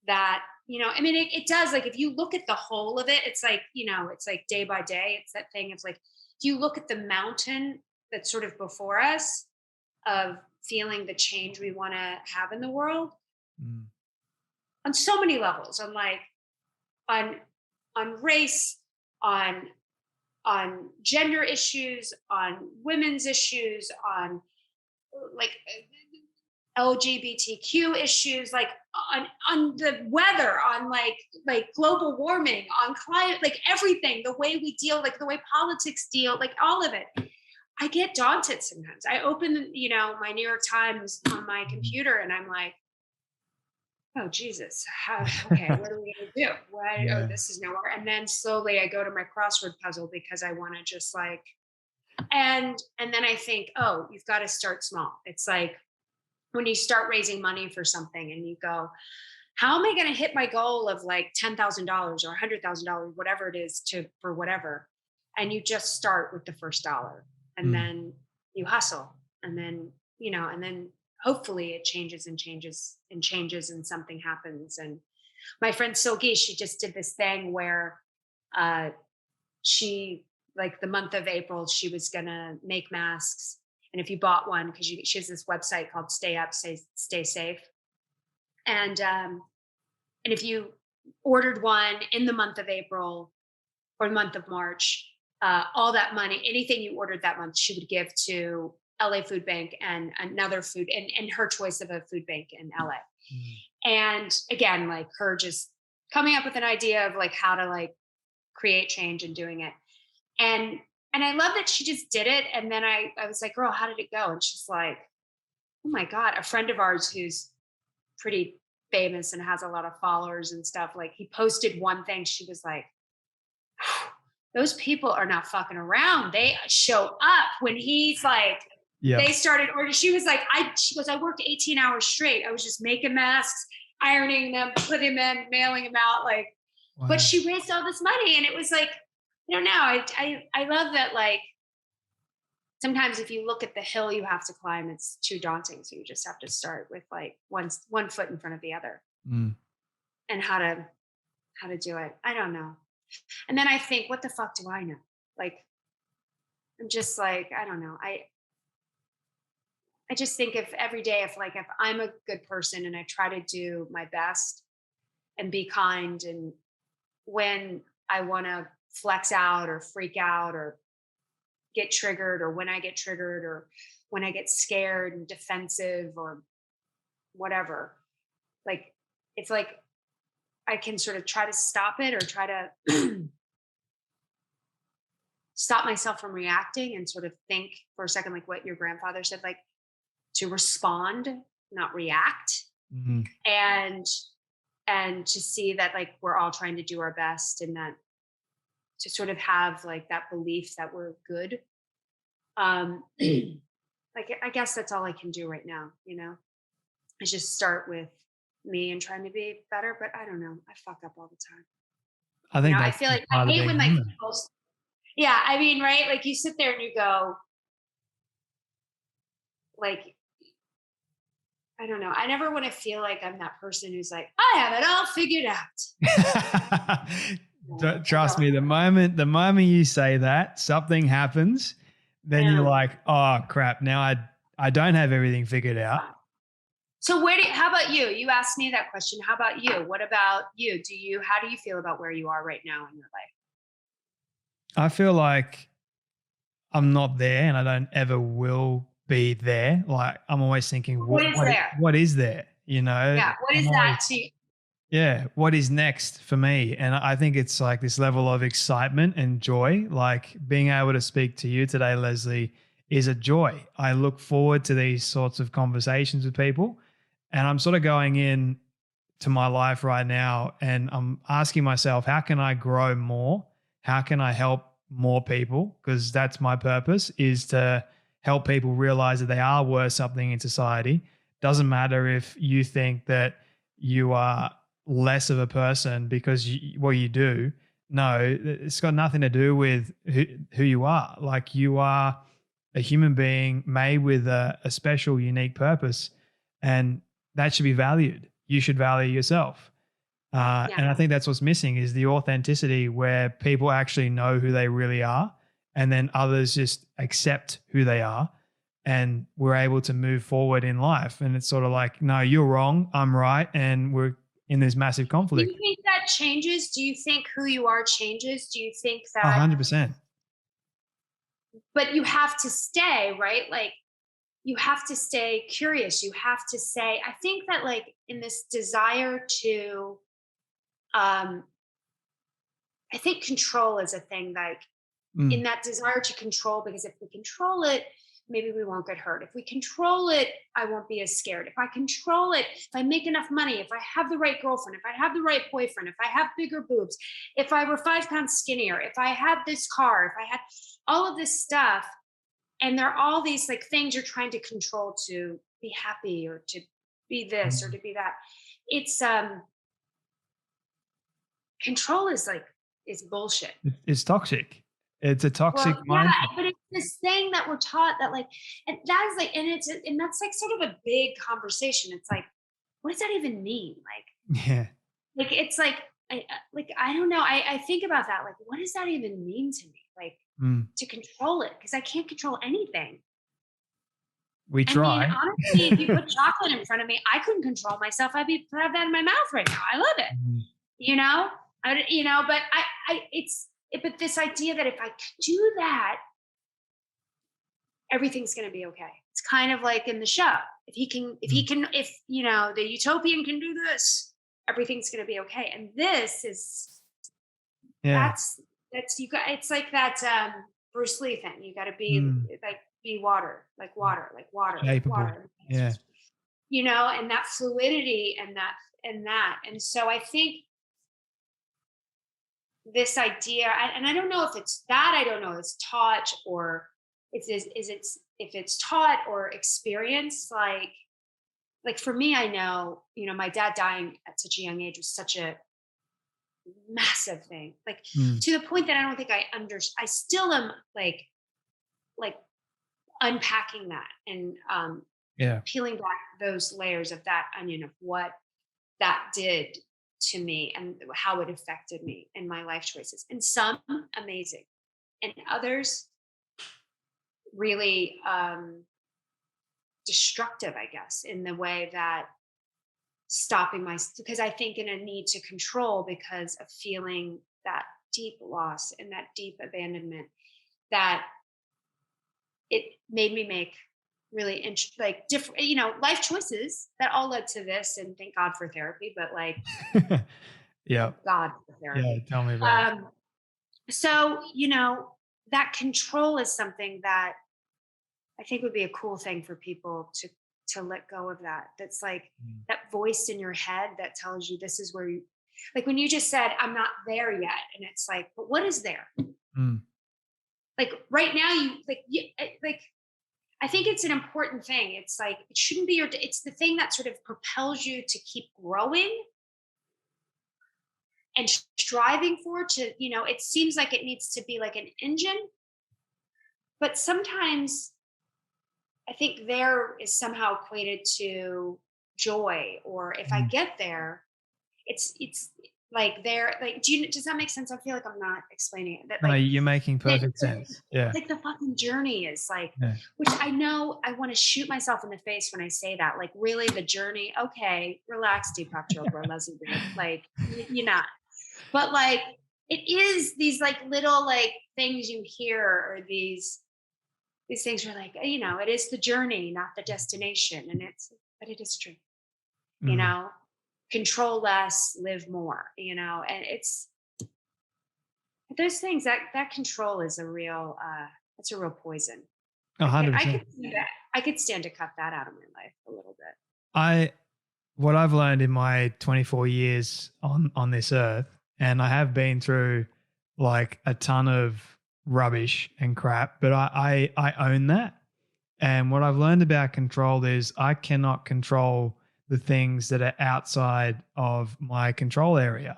that I mean it does, like if you look at the whole of it, it's like it's like day by day. It's that thing, it's like if you look at the mountain that's sort of before us of feeling the change we want to have in the world on so many levels, on like on race, on gender issues, on women's issues, on like LGBTQ issues, like on the weather, on like global warming, on climate, like everything, the way we deal, like the way politics deal, like all of it. I get daunted sometimes. I open, my New York Times on my computer and I'm like, oh, Jesus, okay, what are we going to do? Oh, this is nowhere. And then slowly I go to my crossword puzzle because I want to just like, and then I think, oh, you've got to start small. It's like when you start raising money for something and you go, how am I going to hit my goal of like $10,000 or $100,000, whatever it is for whatever. And you just start with the first dollar and then you hustle and then, and then hopefully it changes and something happens. And my friend Silgi, she just did this thing where she, like the month of April, she was going to make masks. And if you bought one, because she has this website called Stay Up, Stay Safe. And if you ordered one in the month of April or the month of March, all that money, anything you ordered that month, she would give to LA Food Bank and another food and her choice of a food bank in LA. And again, like her just coming up with an idea of like how to like create change and doing it. And I love that she just did it. And then I was like, girl, how did it go? And she's like, oh my God, a friend of ours who's pretty famous and has a lot of followers and stuff. Like he posted one thing. She was like, those people are not fucking around. They show up when he's like, they started ordering. She was like, she goes, I worked 18 hours straight. I was just making masks, ironing them, putting them in, mailing them out. Like, but she raised all this money. And it was like, I don't know. I love that. Like sometimes if you look at the hill you have to climb, it's too daunting. So you just have to start with like one foot in front of the other and how to do it. I don't know. And then I think, what the fuck do I know? Like, I'm just like, I don't know. I just think if every day, if I'm a good person and I try to do my best and be kind, and when I want to flex out or freak out or get triggered, or when I get triggered, or when I get scared and defensive or whatever, like, it's like I can sort of try to stop it or try to stop myself from reacting and sort of think for a second, like what your grandfather said, like to respond, not react. And to see that like we're all trying to do our best, and that to sort of have like that belief that we're good. Like I guess that's all I can do right now, is just start with me and trying to be better. But I don't know, I fuck up all the time. I think I feel like I hate when like people, I mean, right, like you sit there and you go like, I don't know. I never want to feel like I'm that person who's like, I have it all figured out. Trust me, the moment you say that, something happens then you're like, oh crap, now I don't have everything figured out. So how about you? You asked me that question. How about you? What about you? How do you feel about where you are right now in your life? I feel like I'm not there and I don't ever will be there. Like I'm always thinking, What is there? What is there? You know? Yeah. What is that to you? Yeah. What is next for me? And I think it's like this level of excitement and joy. Like being able to speak to you today, Leslie, is a joy. I look forward to these sorts of conversations with people. And I'm sort of going in to my life right now and I'm asking myself, how can I grow more? How can I help more people? Because that's my purpose, is to help people realize that they are worth something in society. Doesn't matter if you think that you are less of a person because what you do. No, it's got nothing to do with who you are. Like you are a human being made with a special, unique purpose, and that should be valued. You should value yourself. And I think that's what's missing is the authenticity where people actually know who they really are and then others just accept who they are and we're able to move forward in life. And it's sort of like, no, you're wrong, I'm right. And we're in this massive conflict. Do you think that changes? Do you think who you are changes? Do you think that 100%. But you have to stay, right? Like you have to stay curious. You have to say, I think that like in this desire to I think control is a thing, like in that desire to control, because if we control it, maybe we won't get hurt. If we control it, I won't be as scared. If I control it, if I make enough money, if I have the right girlfriend, if I have the right boyfriend, if I have bigger boobs, if I were 5 pounds skinnier, if I had this car, if I had all of this stuff, and there are all these like things you're trying to control to be happy or to be this or to be that. It's control is bullshit. It's toxic. It's a toxic mindset. Yeah, but it's this thing that we're taught that like, and that is like, and that's like sort of a big conversation. It's like, what does that even mean? Like, Yeah. Like it's like, I don't know. I think about that. Like, what does that even mean to me? Like to control it, because I can't control anything. We try. I mean, honestly, if you put chocolate in front of me, I couldn't control myself. I'd have that in my mouth right now. I love it. You know, but but this idea that if I could do that, everything's going to be okay. It's kind of like in the show. If the utopian can do this, everything's going to be okay. And this is, that's you got. It's like that Bruce Lee thing. You got to be be water, like water, like water, like water. Yeah. And that fluidity and that. And so I think this idea, and I don't know if it's that, I don't know if it's taught or if it's taught or experience. Like for me, I know, my dad dying at such a young age was such a massive thing, like to the point that I don't think I still am like unpacking that and peeling back those layers of that onion of what that did to me and how it affected me and my life choices. And some amazing, and others really destructive, I guess, in the way that because I think in a need to control, because of feeling that deep loss and that deep abandonment, that it made me make really different, life choices that all led to this. And thank God for therapy, but like, God for therapy. Yeah, tell me about it. So, that control is something that I think would be a cool thing for people to let go of that. That's like that voice in your head that tells you this is where you, like when you just said, I'm not there yet. And it's like, but what is there? Like right now I think it's an important thing. It's like, it shouldn't be it's the thing that sort of propels you to keep growing and striving it seems like it needs to be like an engine, but sometimes I think there is somehow equated to joy, or if I get there, it's like they're like, does that make sense? I feel like I'm not explaining it. That No, like you're making perfect sense. Yeah. like the fucking journey is like, Yeah. which I know I want to shoot myself in the face when I say that. Like, really, the journey. Okay, relax, Deepak Chopra, Leslie. Like, you're not. But like, it is these like little like things you hear, or these things where like, it is the journey, not the destination, but it is true. Mm. Control less, live more. And it's those things that control is a real it's a real poison. 100%. I could stand to cut that out of my life a little bit. What I've learned in my 24 years on this earth, and I have been through like a ton of rubbish and crap, but I own that. And what I've learned about control is I cannot control the things that are outside of my control area.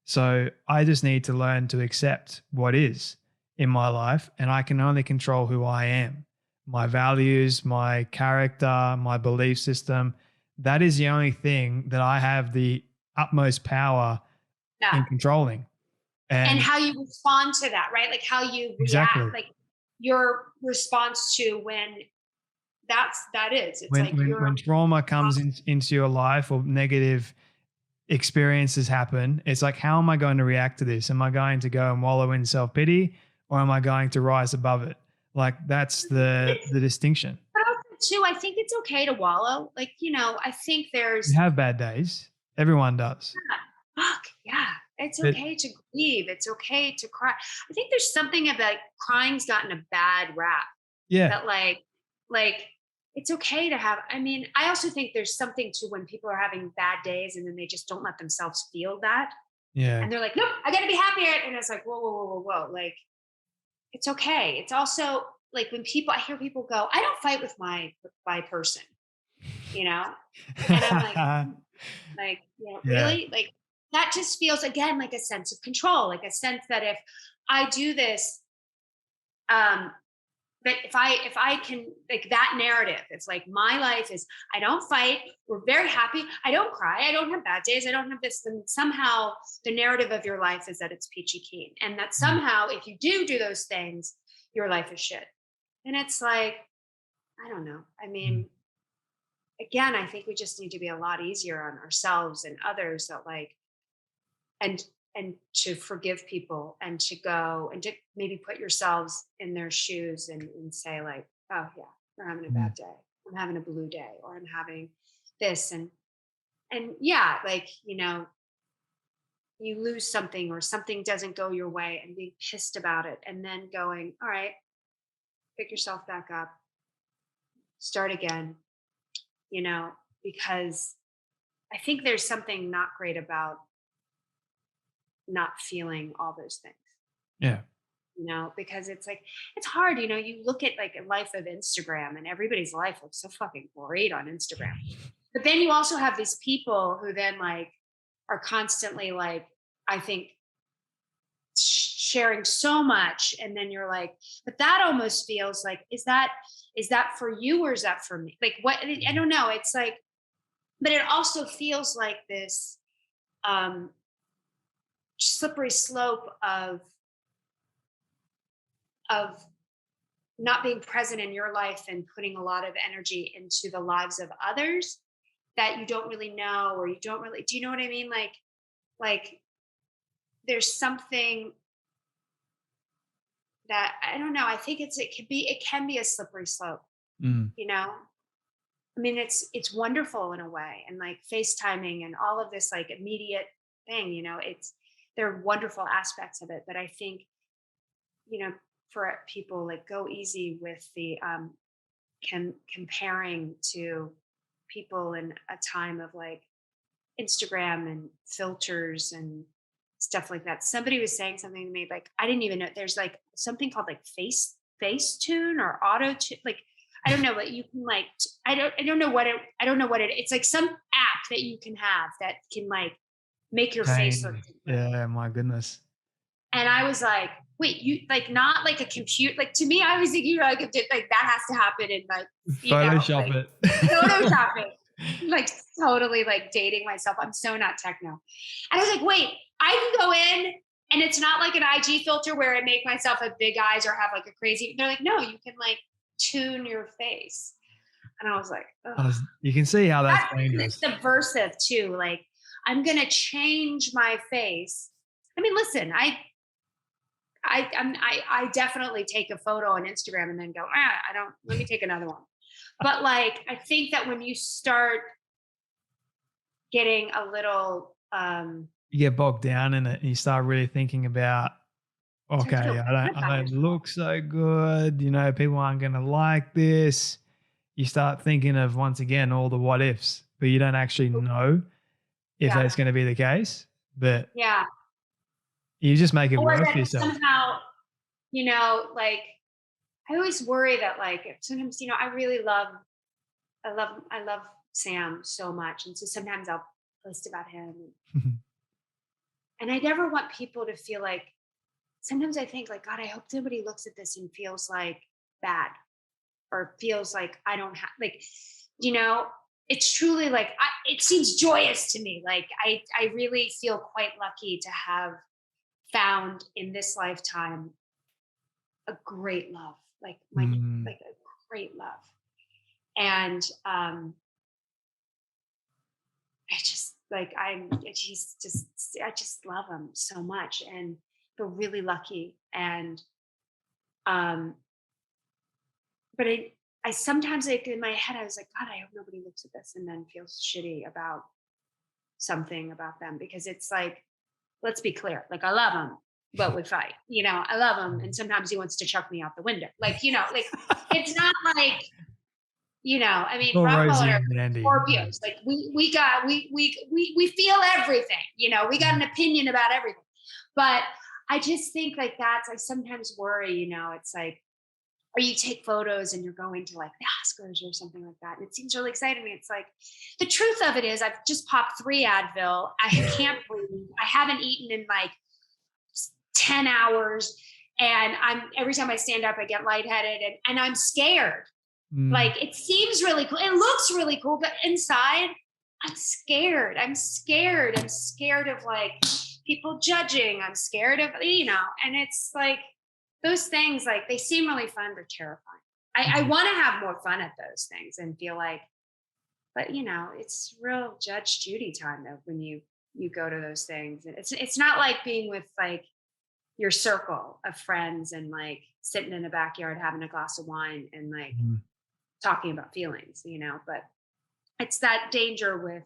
So I just need to learn to accept what is in my life, and I can only control who I am, my values, my character, my belief system. That is the only thing that I have the utmost power in controlling. And how you respond to that, right? Like how you react, like your response to when that is. It's when trauma comes into your life or negative experiences happen, it's like, how am I going to react to this? Am I going to go and wallow in self-pity, or am I going to rise above it? Like that's the distinction. But also too, I think it's okay to wallow. Like, I think you have bad days. Everyone does. Fuck yeah. It's okay to grieve. It's okay to cry. I think there's something about crying's gotten a bad rap. Yeah. That like it's okay to have, I also think there's something to when people are having bad days and then they just don't let themselves feel that. Yeah. And they're like, nope, I gotta be happier. And it's like, whoa. Like, it's okay. It's also like when I hear people go, I don't fight with my person, and I'm like, really? Like that just feels again like a sense of control, like a sense that if I do this, but if I can, like that narrative, it's like my life is, I don't fight, we're very happy, I don't cry, I don't have bad days, I don't have this, then somehow the narrative of your life is that it's peachy keen. And that somehow if you do those things, your life is shit. And it's like, I don't know. Again, I think we just need to be a lot easier on ourselves and others, that like, and to forgive people and to go and to maybe put yourselves in their shoes and say like, oh yeah, we're having a bad day. I'm having a blue day, or I'm having this. And yeah, like, you lose something or something doesn't go your way and being pissed about it, and then going, all right, pick yourself back up, start again, because I think there's something not great about not feeling all those things. Yeah. Because it's like, it's hard, you look at like a life of Instagram and everybody's life looks so fucking great on Instagram. But then you also have these people who then like are constantly like, I think sharing so much. And then you're like, but that almost feels like, is that for you or is that for me? Like what, I don't know. It's like, but it also feels like this, slippery slope of not being present in your life and putting a lot of energy into the lives of others that you don't really know, or you don't really, do you know what I mean? Like there's something that, I don't know. I think it can be a slippery slope, it's wonderful in a way. And like FaceTiming and all of this like immediate thing, there are wonderful aspects of it, but I think, for people, like go easy with the comparing to people in a time of like Instagram and filters and stuff like that. Somebody was saying something to me, like, I didn't even know there's like something called like Facetune or auto tune. Like, I don't know what you can like, I don't know what it's like some app that you can have that can like make your face look different. Yeah, my goodness. And I was like, wait, you like not like a computer? Like to me, I was thinking like that has to happen in like Photoshop it. Photoshop it. like totally like dating myself. I'm so not techno. And I was like, wait, I can go in and it's not like an IG filter where I make myself have big eyes or have like a crazy, they're like, no, you can like tune your face. And I was like, You can see how that's it's dangerous. subversive too. Like, I'm going to change my face. I mean, listen, I definitely take a photo on Instagram and then go, let me take another one. But like, I think that when you start getting a little, You get bogged down in it and you start really thinking about, okay, I don't look so good. You know, people aren't going to like this. You start thinking of, once again, all the what ifs, but you don't actually know if that's going to be the case. But yeah, you just make it or worse that for yourself. somehow, you know, like I always worry that like sometimes, you know, I love Sam so much. And so sometimes I'll post about him. And I never want people to feel like, sometimes I think like, God, I hope nobody looks at this and feels like bad or feels like I don't have, like, you know, it's truly like, it seems joyous to me. Like I really feel quite lucky to have found in this lifetime a great love, like like a great love. And I just like I just love him so much and feel really lucky. And but I sometimes like in my head I was like, God, I hope nobody looks at this and then feels shitty about something about them, because it's like, let's be clear, like I love him, but we fight. You know, I love him, and sometimes he wants to chuck me out the window. Like, you know, like it's not like, you know, I mean, Rockwell and Scorpios, like we feel everything, you know, we got an opinion about everything. But I just think like I sometimes worry, you know, it's like, or you take photos and you're going to like the Oscars or something like that. And it seems really exciting to me. It's like, the truth of it is I've just popped 3 Advil. I can't breathe. I haven't eaten in like 10 hours. And every time I stand up, I get lightheaded and I'm scared. Like, it seems really cool. It looks really cool, but inside I'm scared. I'm scared of like people judging. I'm scared of, you know, and it's like those things, like they seem really fun, but terrifying. I want to have more fun at those things and feel like, but you know, it's real Judge Judy time though, when you go to those things. And it's not like being with like your circle of friends and like sitting in a backyard having a glass of wine and like talking about feelings, you know, but it's that danger with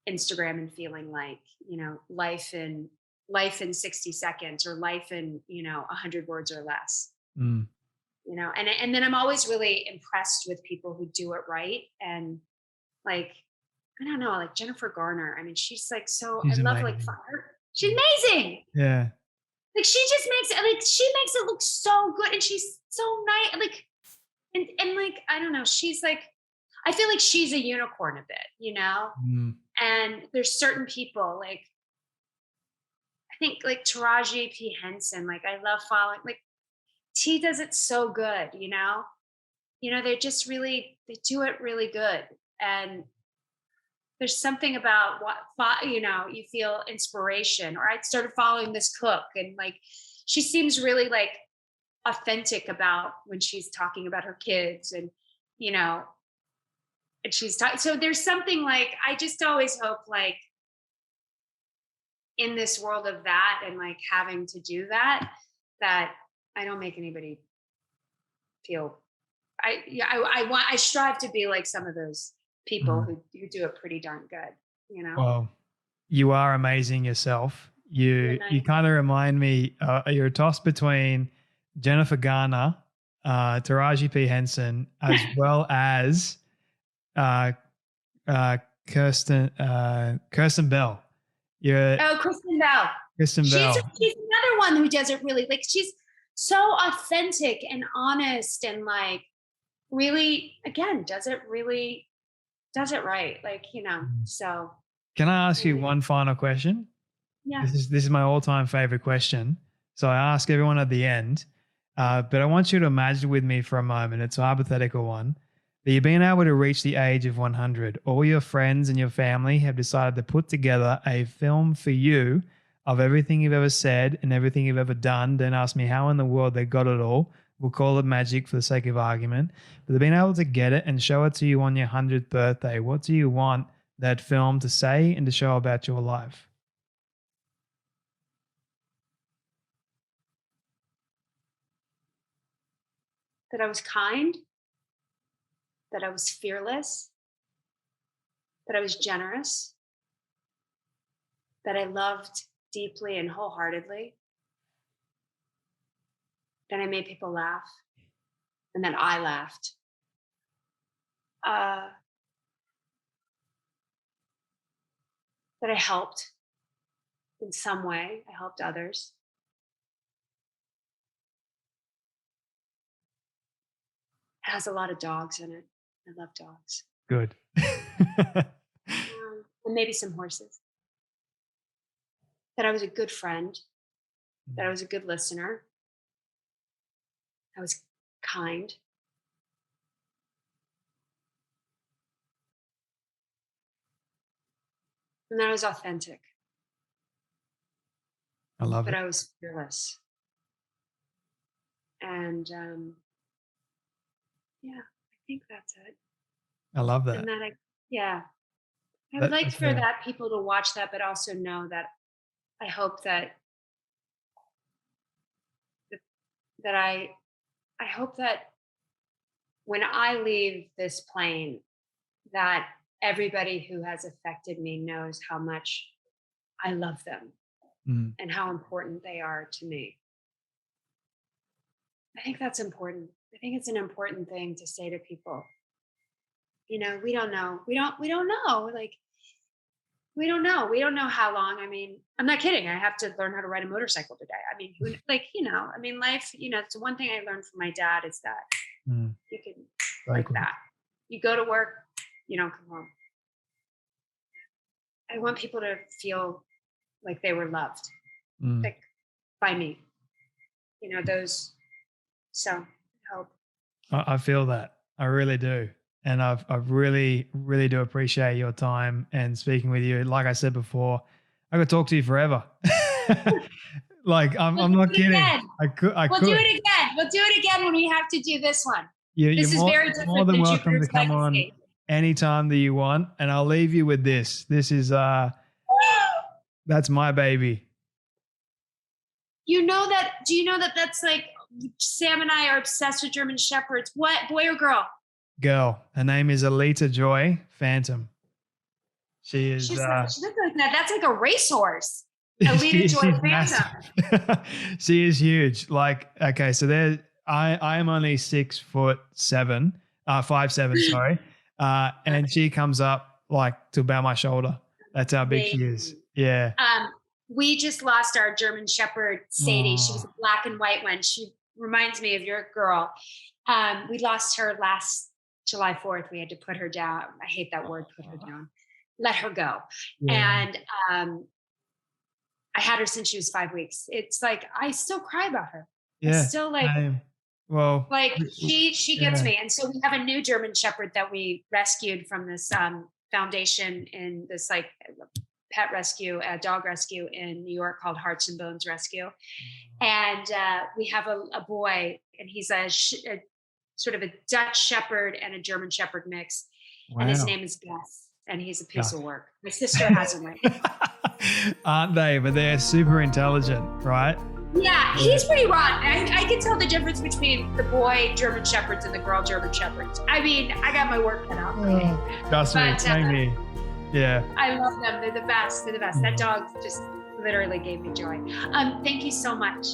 Instagram and feeling like, you know, life in 60 seconds or life in, you know, 100 words or less, you know, and then I'm always really impressed with people who do it right. And like, I don't know, like Jennifer Garner. I mean, she's like, I love like fire. She's amazing. Yeah. Like she just makes it look so good. And she's so nice. Like, and like, I don't know, she's like, I feel like she's a unicorn a bit, you know? And there's certain people like, I think like Taraji P. Henson, like I love following, like she does it so good, you know? You know, they do it really good. And there's something about what, you know, you feel inspiration. Or I started following this cook and like, she seems really like authentic about when she's talking about her kids and, you know, and she's talking. So there's something like, I just always hope like in this world of that and like having to do that I don't make anybody feel, I strive to be like some of those people who do it pretty darn good, you know? Well, you are amazing yourself. You kind of remind me, you're a toss between Jennifer Garner, Taraji P. Henson, as well as Kirsten Bell. Kristen Bell. She's another one who does it really, like she's so authentic and honest and like really, again, does it right. Like, you know, so. Can I ask you one final question? Yeah. This is my all-time favorite question. So I ask everyone at the end, but I want you to imagine with me for a moment. It's a hypothetical one that you've been able to reach the age of 100. All your friends and your family have decided to put together a film for you of everything you've ever said and everything you've ever done. Don't ask me how in the world they got it all. We'll call it magic for the sake of argument. But they've been able to get it and show it to you on your 100th birthday. What do you want that film to say and to show about your life? That I was kind, that I was fearless, that I was generous, that I loved deeply and wholeheartedly, that I made people laugh, and that I laughed. That I helped in some way. I helped others. It has a lot of dogs in it. I love dogs. Good. And maybe some horses. That I was a good friend. That I was a good listener. I was kind. And that I was authentic. I love but it. I was fearless. And yeah, I think that's it. I love that. And that I would like for that people to watch that, but also know that I hope that I hope that when I leave this plane, that everybody who has affected me knows how much I love them and how important they are to me. I think that's important. I think it's an important thing to say to people. You know, we don't know. We don't know. Like, we don't know. We don't know how long. I mean, I'm not kidding. I have to learn how to ride a motorcycle today. I mean, life, it's one thing I learned from my dad is that you can that. You go to work, you don't come home. I want people to feel like they were loved, like by me. So I hope. I feel that. I really do. And I really, really do appreciate your time and speaking with you. Like I said before, I could talk to you forever. I'm not kidding. We'll do it again. We'll do it again when we have to do this one. This is very different. More than than welcome to Jupiter's come on anytime that you want. And I'll leave you with this. This is, that's my baby. Do you know that that's like, Sam and I are obsessed with German Shepherds. What, boy or girl? Girl. Her name is Alita Joy Phantom. She is. She looks like that. That's like a racehorse. Alita Joy Phantom. She is huge. Okay, so I am only 6'7", 5'7", sorry. And she comes up to about my shoulder. That's how big she is. Yeah. We just lost our German Shepherd, Sadie. She was a black and white one. She reminds me of your girl. We lost her last July 4th. We had to put her down. I hate that word, put her down. Let her go. Yeah. And I had her since she was 5 weeks. It's like, I still cry about her. Yeah. I'm still she gets me. And so we have a new German Shepherd that we rescued from this foundation in this pet rescue, dog rescue in New York called Hearts and Bones Rescue. And we have a boy, and he's a sort of a Dutch Shepherd and a German Shepherd mix. Wow. And his name is Gus, and he's a piece of work. My sister has him right now. Aren't they? But they're super intelligent, right? Yeah, he's pretty raw. I can tell the difference between the boy German Shepherds and the girl German Shepherds. I mean, I got my work cut out for me. Trust me. Yeah. I love them. They're the best. That dog just literally gave me joy. Thank you so much.